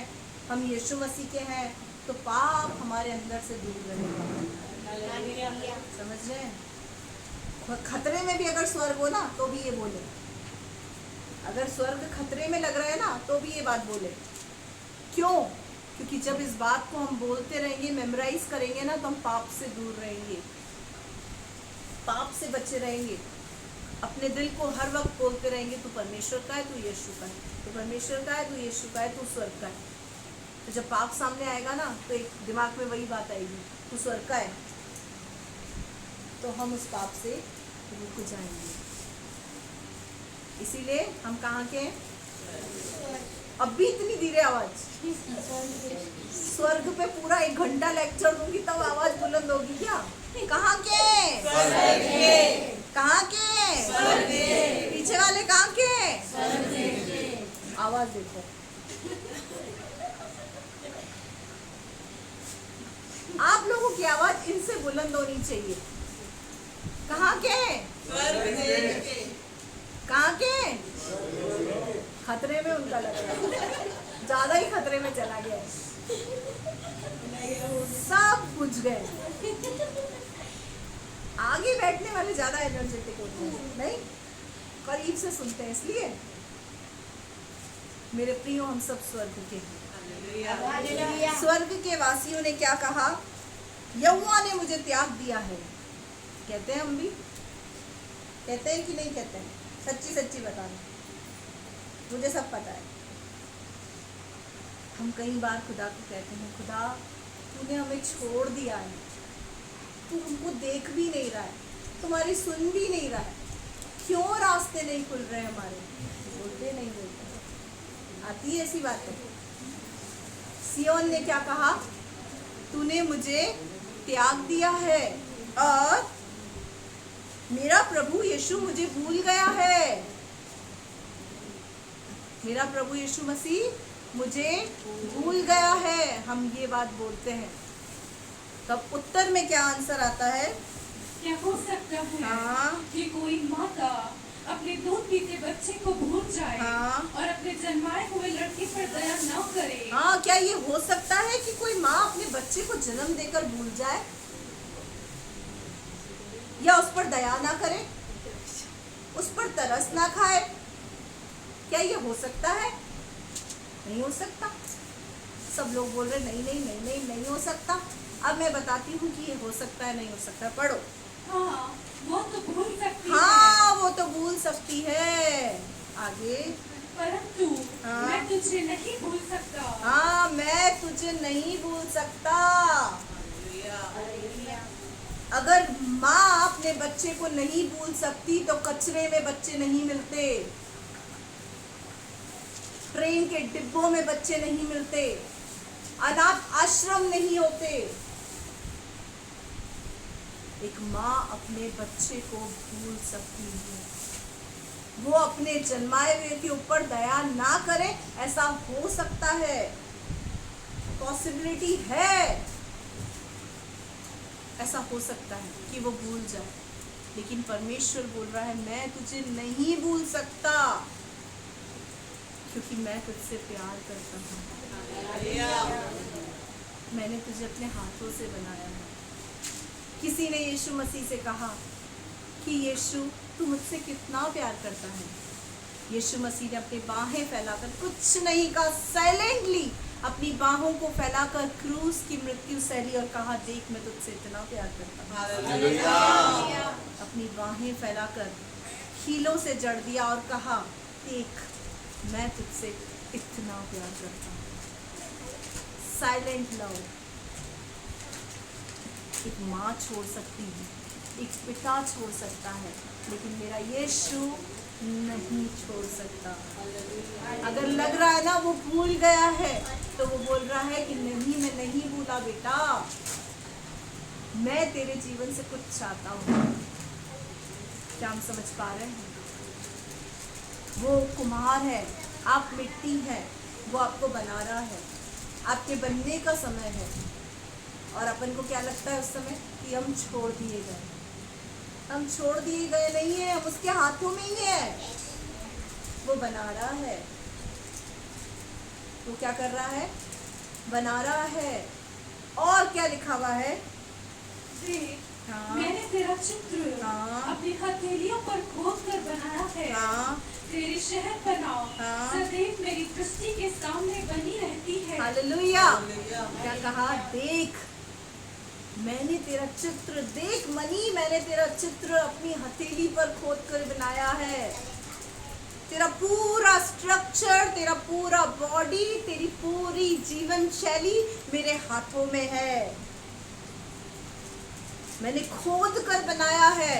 हम यीशु मसीह के हैं, तो पाप हमारे अंदर से दूर रहेगा। समझ रहे हैं? खतरे में भी अगर स्वर्ग हो ना तो भी ये बोले, अगर स्वर्ग खतरे में लग रहा है ना तो भी ये बात बोले। क्यों? क्योंकि जब इस बात को हम बोलते रहेंगे, मेमोराइज करेंगे ना, तो हम पाप से दूर रहेंगे, पाप से बचे रहेंगे। अपने दिल को हर वक्त बोलते रहेंगे, तू परमेश्वर का है, तू यीशु का है, तू परमेश्वर का है, तू यीशु का है, तू स्वर्ग का है। तो जब पाप सामने आएगा ना तो एक दिमाग में वही बात आएगी, तू स्वर्ग का है, तो हम उस पाप से रुक जाएंगे। इसीलिए हम कहाँ के हैं? अब भी इतनी धीरे आवाज? स्वर्ग पे पूरा 1 घंटा लेक्चर दूंगी तब आवाज बुलंद होगी क्या? कहाँ के? कहाँ के? पीछे वाले कहाँ के? आवाज देखो। आप लोगों की आवाज इनसे बुलंद होनी चाहिए। कहाँ के? कहाँ के? खतरे में उनका लग रहा है, ज्यादा ही खतरे में चला गया, सब बुझ गए। आगे बैठने वाले ज्यादा एनर्जेटिक होते हैं, नहीं करीब से सुनते हैं। इसलिए मेरे प्रियो, हम सब स्वर्ग के हैं। स्वर्ग के वासियों ने क्या कहा? यहोवा ने मुझे त्याग दिया है। कहते हैं हम भी? कहते हैं कि नहीं कहते हैं? सच्ची सच्ची बताना, मुझे सब पता है। हम कई बार खुदा को कहते हैं, खुदा तूने हमें छोड़ दिया है, तू हमको देख भी नहीं रहा है, तुम्हारी सुन भी नहीं रहा है, क्यों रास्ते नहीं खुल रहे हमारे? बोलते नहीं बोलते, आती है ऐसी बातें। सियोन ने क्या कहा? तूने मुझे त्याग दिया है और मेरा प्रभु यीशु मुझे भूल गया है। मेरा प्रभु यीशु मसीह मुझे भूल गया है, हम ये बात बोलते हैं। तब उत्तर में क्या आंसर आता है?
क्या हो सकता है कि कोई माता अपने दूध पीते बच्चे को भूल जाए और अपने जन्माए हुए लड़के पर दया न करे?
हाँ, क्या ये हो सकता है कि कोई माँ अपने बच्चे को जन्म देकर भूल जाए या उस पर दया ना करे, उस पर तरस ना खाए? क्या ये हो सकता है? नहीं हो सकता। सब लोग बोल रहे नहीं नहीं नहीं नहीं नहीं हो सकता। अब मैं बताती हूँ कि ये हो सकता है, नहीं हो सकता। पढ़ो।
हाँ, वो तो भूल सकती
हाँ, वो तो भूल सकती है। आगे।
परंतु मैं तुझे नहीं भूल सकता।
हाँ, मैं तुझे नहीं भूल सकता। अगर माँ अपने बच्चे को नहीं भूल सकती तो कचरे में बच्चे नहीं मिलते, ट्रेन के डिब्बों में बच्चे नहीं मिलते, अनाथ आश्रम नहीं होते। एक माँ अपने बच्चे को भूल सकती है, वो अपने जन्माए हुए के ऊपर दया ना करे, ऐसा हो सकता है, पॉसिबिलिटी है, ऐसा हो सकता है कि वो भूल जाए। लेकिन परमेश्वर बोल रहा है मैं तुझे नहीं भूल सकता, क्योंकि मैं तुझसे प्यार करता हूँ। मैंने तुझे अपने हाथों से बनाया है। किसी ने यीशु मसीह से कहा कि यीशु तू मुझसे कितना प्यार करता है। यीशु मसीह ने अपनी बाहें फैलाकर कुछ नहीं कहा, साइलेंटली अपनी बाहों को फैलाकर क्रूस की मृत्यु सहली और कहा देख मैं तुझसे इतना प्यार करता हूँ। अपनी बाहें फैलाकर हीलों से जड़ दिया और कहा देख मैं तुझसे इतना प्यार करता हूँ। Silent love. एक माँ छोड़ सकती है, एक पिता छोड़ सकता है, लेकिन मेरा यीशु नहीं छोड़ सकता। अगर लग रहा है ना वो भूल गया है, तो वो बोल रहा है कि नहीं मैं नहीं भूला बेटा, मैं तेरे जीवन से कुछ चाहता हूँ। क्या हम समझ पा रहे हैं? वो कुम्हार है, आप मिट्टी है, वो आपको बना रहा है। आपके बनने का समय है। और अपन को क्या लगता है उस समय कि हम छोड़ दिए गए। हम छोड़ दिए गए नहीं है, हम उसके हाथों में ही है। वो बना रहा है। वो क्या कर रहा है? बना रहा है। और क्या लिखा हुआ है?
देख,
हाँ।
मैंने तेरा चित्र
हाँ।
अपनी हथेलियों पर खोद कर बनाया है।
हाँ।
तेरी शहर बनाओ
हाँ।
सदैव मेरी दृष्टि के सामने बनी रहती है।
हालेलुया। क्या कहा? देख, मैंने तेरा चित्र, देख मनी, मैंने तेरा चित्र अपनी हथेली पर खोद कर बनाया है। तेरा पूरा स्ट्रक्चर, तेरा पूरा बॉडी, तेरी पूरी जीवन शैली मेरे हाथों में है। मैंने खोद कर बनाया है।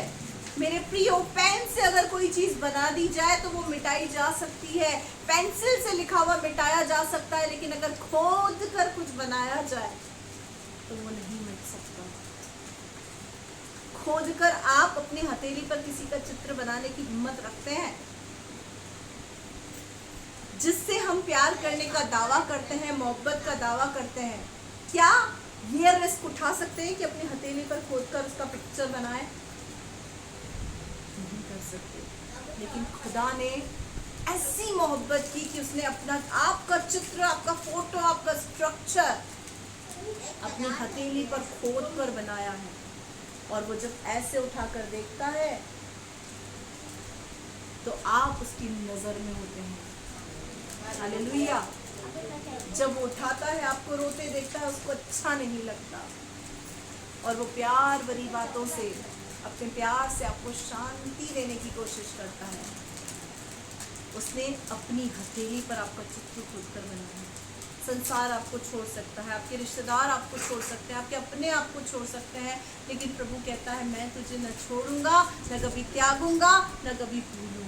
मेरे प्रियो, पेन से अगर कोई चीज बना दी जाए तो वो मिटाई जा सकती है। पेंसिल से लिखा हुआ मिटाया जा सकता है, लेकिन अगर खोद कर कुछ बनाया जाए तो वो नहीं मिट सकता। खोद कर आप अपनी हथेली पर किसी का चित्र बनाने की हिम्मत रखते हैं? जिससे हम प्यार करने का दावा करते हैं, मोहब्बत का दावा करते हैं, क्या ये रिस्क उठा सकते हैं कि अपनी हथेली पर खोदकर उसका पिक्चर बनाए? नहीं कर सकते। लेकिन खुदा ने ऐसी मोहब्बत की कि उसने अपना, आपका चित्र, आपका फोटो, आपका स्ट्रक्चर अपनी हथेली पर खोद कर बनाया है। और वो जब ऐसे उठाकर देखता है तो आप उसकी नजर में होते हैं। हालेलुया। जब वो उठाता है, आपको रोते देखता है, उसको अच्छा नहीं लगता। और वो प्यार भरी बातों से, अपने प्यार से आपको शांति देने की कोशिश करता है। उसने अपनी हथेली पर आपका चित्र खोद कर बनाया है। संसार आपको छोड़ सकता है, आपके रिश्तेदार आपको छोड़ सकते हैं, आपके अपने आपको छोड़ सकते हैं, लेकिन प्रभु कहता है मैं तुझे न छोड़ूंगा, न कभी त्यागूंगा, न कभी भूलूंगा।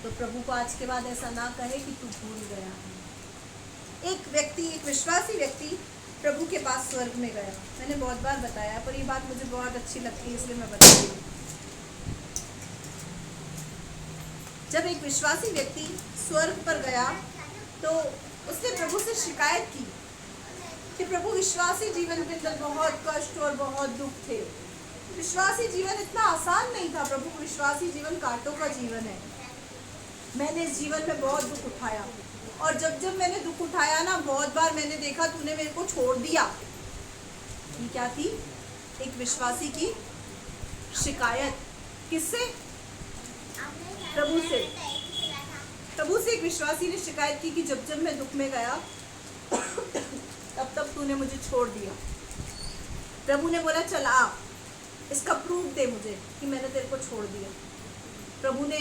तो प्रभु को आज के बाद ऐसा ना कहे कि तू भूल गया है। एक व्यक्ति, एक विश्वासी व्यक्ति प्रभु के पास स्वर्ग में गया। मैंने बहुत बार बताया, पर ये बात मुझे बहुत अच्छी लगती है, इसलिए मैं बता रही हूँ। जब एक विश्वासी व्यक्ति स्वर्ग पर गया तो उसने प्रभु से शिकायत की कि प्रभु, विश्वासी जीवन के अंदर बहुत कष्ट और बहुत दुख थे। विश्वासी जीवन इतना आसान नहीं था प्रभु, विश्वासी जीवन कांटों का जीवन है। मैंने इस जीवन में बहुत दुख उठाया, और जब जब मैंने दुख उठाया ना, बहुत बार मैंने देखा तूने मेरे को छोड़ दिया। ये क्या थी? एक विश्वासी की शिकायत। किससे? प्रभु से। प्रभु से एक विश्वासी ने शिकायत की कि जब जब मैं दुख में गया तब तब तूने मुझे छोड़ दिया। प्रभु ने बोला चल आ, इसका प्रूफ दे मुझे कि मैंने तेरे को छोड़ दिया। प्रभु ने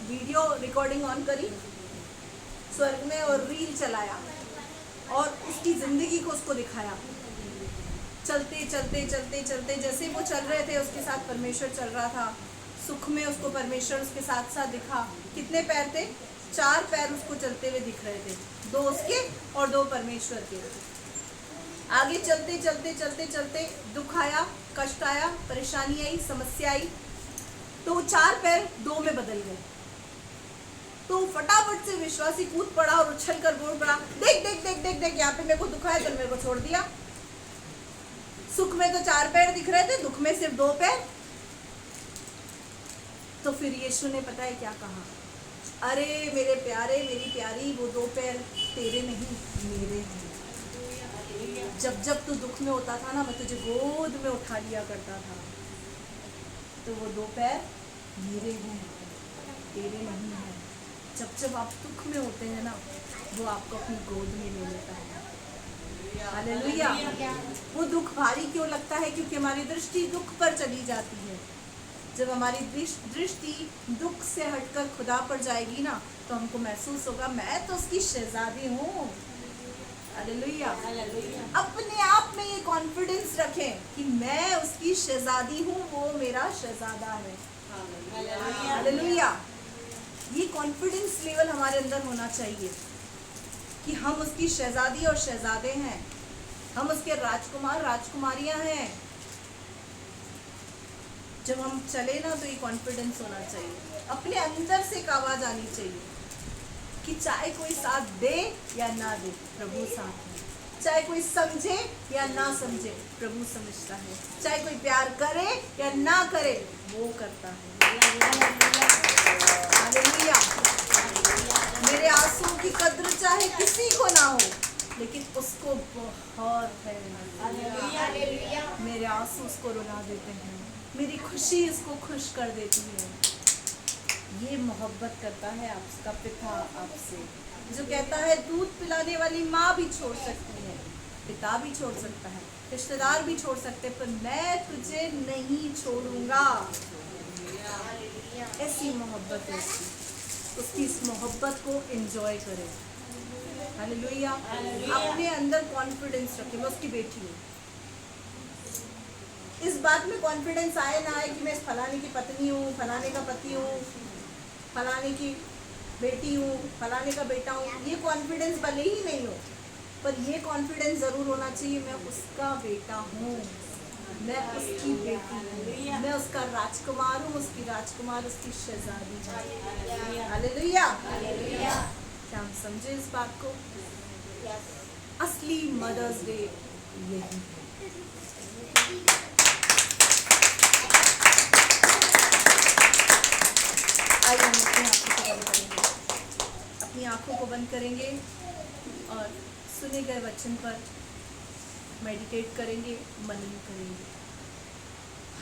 वीडियो रिकॉर्डिंग ऑन करी स्वर्ग में और रील चलाया और उसकी जिंदगी को उसको दिखाया। चलते चलते चलते चलते जैसे वो चल रहे थे, उसके साथ परमेश्वर चल रहा था। सुख में उसको परमेश्वर उसके साथ साथ दिखा। कितने पैर थे? 4 पैर उसको चलते हुए दिख रहे थे, 2 उसके और 2 परमेश्वर के। आगे चलते चलते चलते चलते दुख आया, कष्ट आया, परेशानी आई, समस्या आई, तो वो 4 पैर 2 में बदल गए। तो फटाफट से विश्वासी कूद पड़ा और उछल कर बोल पड़ा, देख देख देख देख देख, यहाँ पे मेरे को दुख है तो मेरे को छोड़ दिया। सुख में तो 4 पैर दिख रहे थे, दुख में सिर्फ 2 पैर। तो फिर यीशु ने पता है क्या कहा? अरे मेरे प्यारे, मेरी प्यारी, वो 2 पैर तेरे नहीं, मेरे हैं। जब जब तू दुख में होता था ना, मैं तुझे गोद में उठा लिया करता था। तो वो 2 पैर मेरे हैं, तेरे नहीं हैं। जब जब आप दुख में होते हैं ना, वो आपको अपनी गोद में ले लेता है। हालेलुया। वो दुख भारी क्यों लगता है? क्योंकि हमारी दृष्टि दुख पर चली जाती है। जब हमारी दृष्टि दुख से हटकर खुदा पर जाएगी ना, तो हमको महसूस होगा मैं तो उसकी शहजादी हूँ। हालेलुया। अपने आप में ये कॉन्फिडेंस रखें कि मैं उसकी शहजादी हूँ, वो मेरा शहजादा है। हालेलुया। ये कॉन्फिडेंस लेवल हमारे अंदर होना चाहिए कि हम उसकी शहजादी और शहजादे हैं, हम उसके राजकुमार राजकुमारियां हैं। जब हम चले ना, तो ये कॉन्फिडेंस होना चाहिए, अपने अंदर से एक आवाज आनी चाहिए कि चाहे कोई साथ दे या ना दे, प्रभु साथ है। चाहे कोई समझे या ना समझे, प्रभु समझता है। चाहे कोई प्यार करे या ना करे, वो करता है। हालेलुया। मेरे आंसुओं की कद्र चाहे किसी को ना हो, लेकिन उसको बहुत है। मेरे आंसू उसको रुला देते हैं, मेरी खुशी उसको खुश कर देती है। ये मोहब्बत करता है आपका पिता आपसे, जो कहता है दूध पिलाने वाली माँ भी छोड़ सकती है, पिता भी छोड़ सकता है, रिश्तेदार भी छोड़ सकते, पर मैं तुझे नहीं छोड़ूंगा। ऐसी मोहब्बत है उसकी इस मोहब्बत को एंजॉय करें। हालेलुया। अपने अंदर कॉन्फिडेंस रखें, मैं उसकी बेटी हूँ। इस बात में कॉन्फिडेंस आए ना आए कि मैं इस फलाने की पत्नी हूँ, फलाने का पति हूँ, फलाने की बेटी हूँ, फलाने का बेटा हूँ, ये कॉन्फिडेंस भले ही नहीं हो, पर ये कॉन्फिडेंस ज़रूर होना चाहिए, मैं उसका बेटा हूँ, मैं उसकी बेटी हूँ, मैं उसका राजकुमार हूँ, उसकी राजकुमार, उसकी शहजादी हूँ। हालेलुया। क्या हम समझे इस बात को? असली मदर्स डे यही है। आइए हम अपनी आंखों को बंद करेंगे और सुने गए वचन पर मेडिटेट करेंगे, मनन करेंगे।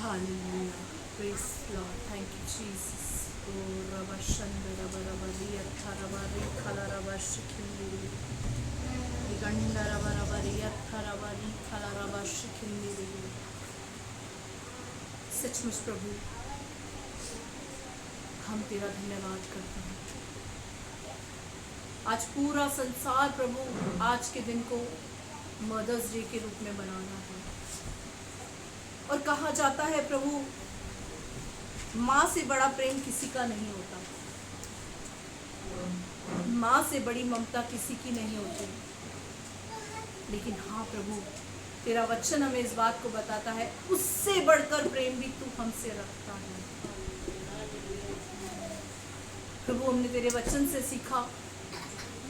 Hallelujah, praise lord, thank you Jesus. ओ रबा शंद रबा रबा रियत्था रबा रिखला रबा शिखिंदी गंडा रबा रबा रियत्था रबा रिखला रबा शिखिंदी। सचमुच प्रभु, हम तेरा धन्यवाद करते हैं। आज पूरा संसार प्रभु आज के दिन को मदर्स डे के रूप में मनाना है, और कहा जाता है प्रभु, माँ से बड़ा प्रेम किसी का नहीं होता, माँ से बड़ी ममता किसी की नहीं होती। लेकिन हाँ प्रभु, तेरा वचन हमें इस बात को बताता है, उससे बढ़कर प्रेम भी तू हमसे रखता है। प्रभु, हमने तेरे वचन से सीखा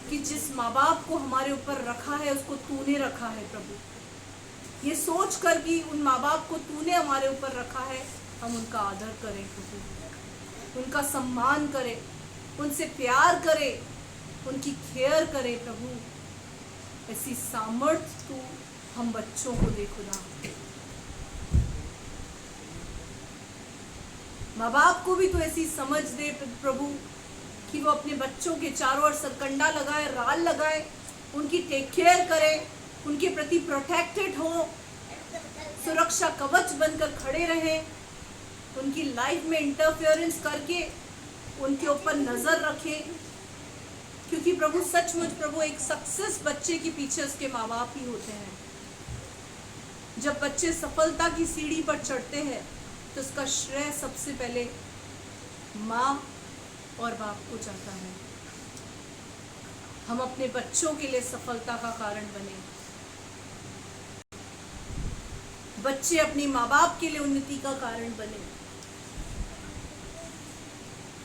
कि जिस माँ बाप को हमारे ऊपर रखा है उसको तूने रखा है प्रभु। ये सोच कर कि उन माँ बाप को तूने हमारे ऊपर रखा है, हम उनका आदर करें प्रभु, उनका सम्मान करें, उनसे प्यार करें, उनकी केयर करें प्रभु। ऐसी सामर्थ्य तू हम बच्चों को दे खुदा। माँ बाप को भी तो ऐसी समझ दे प्रभु कि वो अपने बच्चों के चारों ओर सरकंडा लगाए, राल लगाए, उनकी टेक केयर करे, उनके प्रति प्रोटेक्टेड हो, सुरक्षा कवच बनकर खड़े रहे, उनकी लाइफ में इंटरफेरेंस करके उनके ऊपर नजर रखे। क्योंकि प्रभु सचमुच प्रभु, एक सक्सेस बच्चे के पीछे उसके माँ बाप ही होते हैं। जब बच्चे सफलता की सीढ़ी पर चढ़ते हैं तो उसका श्रेय सबसे पहले माँ और बाप को जाता है। हम अपने बच्चों के लिए सफलता का कारण बने, बच्चे अपनी माँ बाप के लिए उन्नति का कारण बने।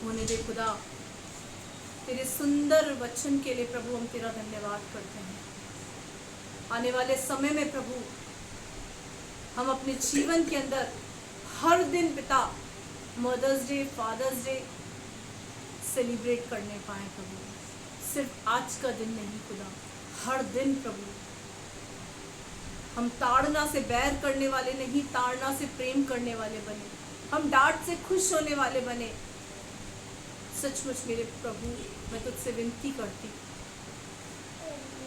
होने दे खुदा, तेरे सुंदर वचन के लिए प्रभु हम तेरा धन्यवाद करते हैं। आने वाले समय में प्रभु, हम अपने जीवन के अंदर हर दिन पिता mother's day, father's day celebrate करने पाए प्रभु। सिर्फ आज का दिन नहीं खुदा, हर दिन प्रभु। हम ताड़ना से बैर करने वाले नहीं, ताड़ना से प्रेम करने वाले बने। हम डांट से खुश होने वाले बने। सचमुच मेरे प्रभु, मैं तुझसे विनती करती,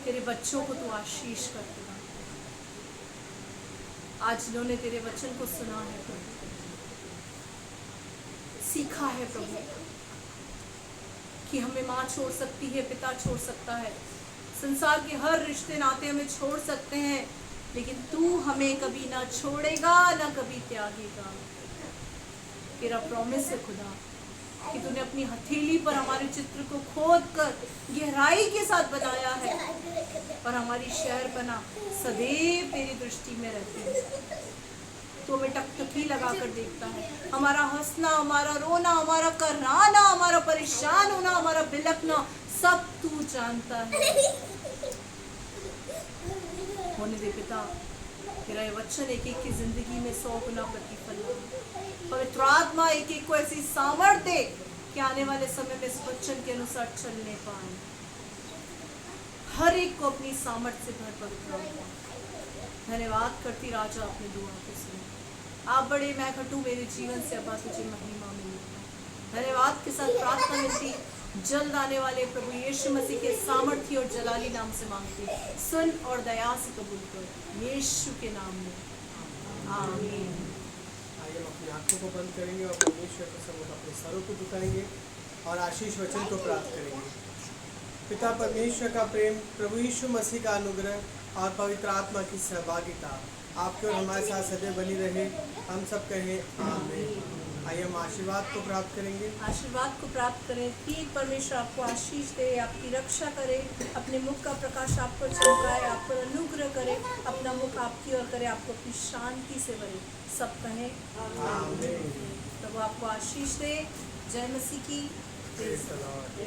तेरे बच्चों को तू आशीष कर देना। आज इन्होंने तेरे वचन को सुना है प्रभु, सीखा है प्रभु कि हमें माँ छोड़ सकती है, पिता छोड़ सकता है, संसार के हर रिश्ते नाते हमें छोड़ सकते हैं, लेकिन तू हमें कभी ना छोड़ेगा, ना कभी त्यागेगा। तेरा प्रॉमिस है खुदा कि तूने अपनी हथेली पर हमारे चित्र को खोद कर गहराई के साथ बनाया है, और हमारी शहरपना सदैव तेरी दृष्टि में रहती है। तो हमें टकटकी लगाकर देखता है। हमारा हंसना, हमारा रोना, हमारा कराना, हमारा परेशान होना, हमारा बिलखना सब तू जानता है। होने दे पिता, तेरा ये वचन एक एक की जिंदगी में 100 गुना प्रतिफल लाए। पवित्र आत्मा एक एक को ऐसी सामर्थ्य दे कि आने वाले समय में इस वचन के अनुसार चलने पाए। हर एक को अपनी सामर्थ्य से भर। पवित्र आत्मा धन्यवाद करती राजा अपनी दुआ को सुने। आप बड़े, मैं घटू, मेरे जीवन से अब्बा तुझे महिमा मिले। धन्यवाद के साथ प्रार्थना मिलती जल्द आने वाले प्रभु यीशु मसीह के सामर्थ्य और जलाली नाम से मांगती, सुन और दया से कबूल कर, यीशु के नाम में आमीन।
आइए हम अपनी आंखों को बंद करेंगे और परमेश्वर के सम्मुख अपने सरों को झुकाएंगे और आशीष वचन को प्राप्त करेंगे। पिता परमेश्वर का प्रेम, प्रभु यीशु मसीह का अनुग्रह और पवित्र आत्मा की सहभागिता आपके और हमारे साथ सदैव बनी रहे। हम सब कहें आमीन। आइए हम आशीर्वाद को प्राप्त करेंगे।
आशीर्वाद को प्राप्त करें कि परमेश्वर आपको आशीष दे, आपकी रक्षा करे, अपने मुख का प्रकाश आप पर चमकाए, आप पर अनुग्रह करे, अपना मुख आपकी ओर करे, आपको अपनी शांति से भरे। सब कहें
आमीन।
प्रभु आपको आशीष दे। जय मसीह की।
Praise the Lord.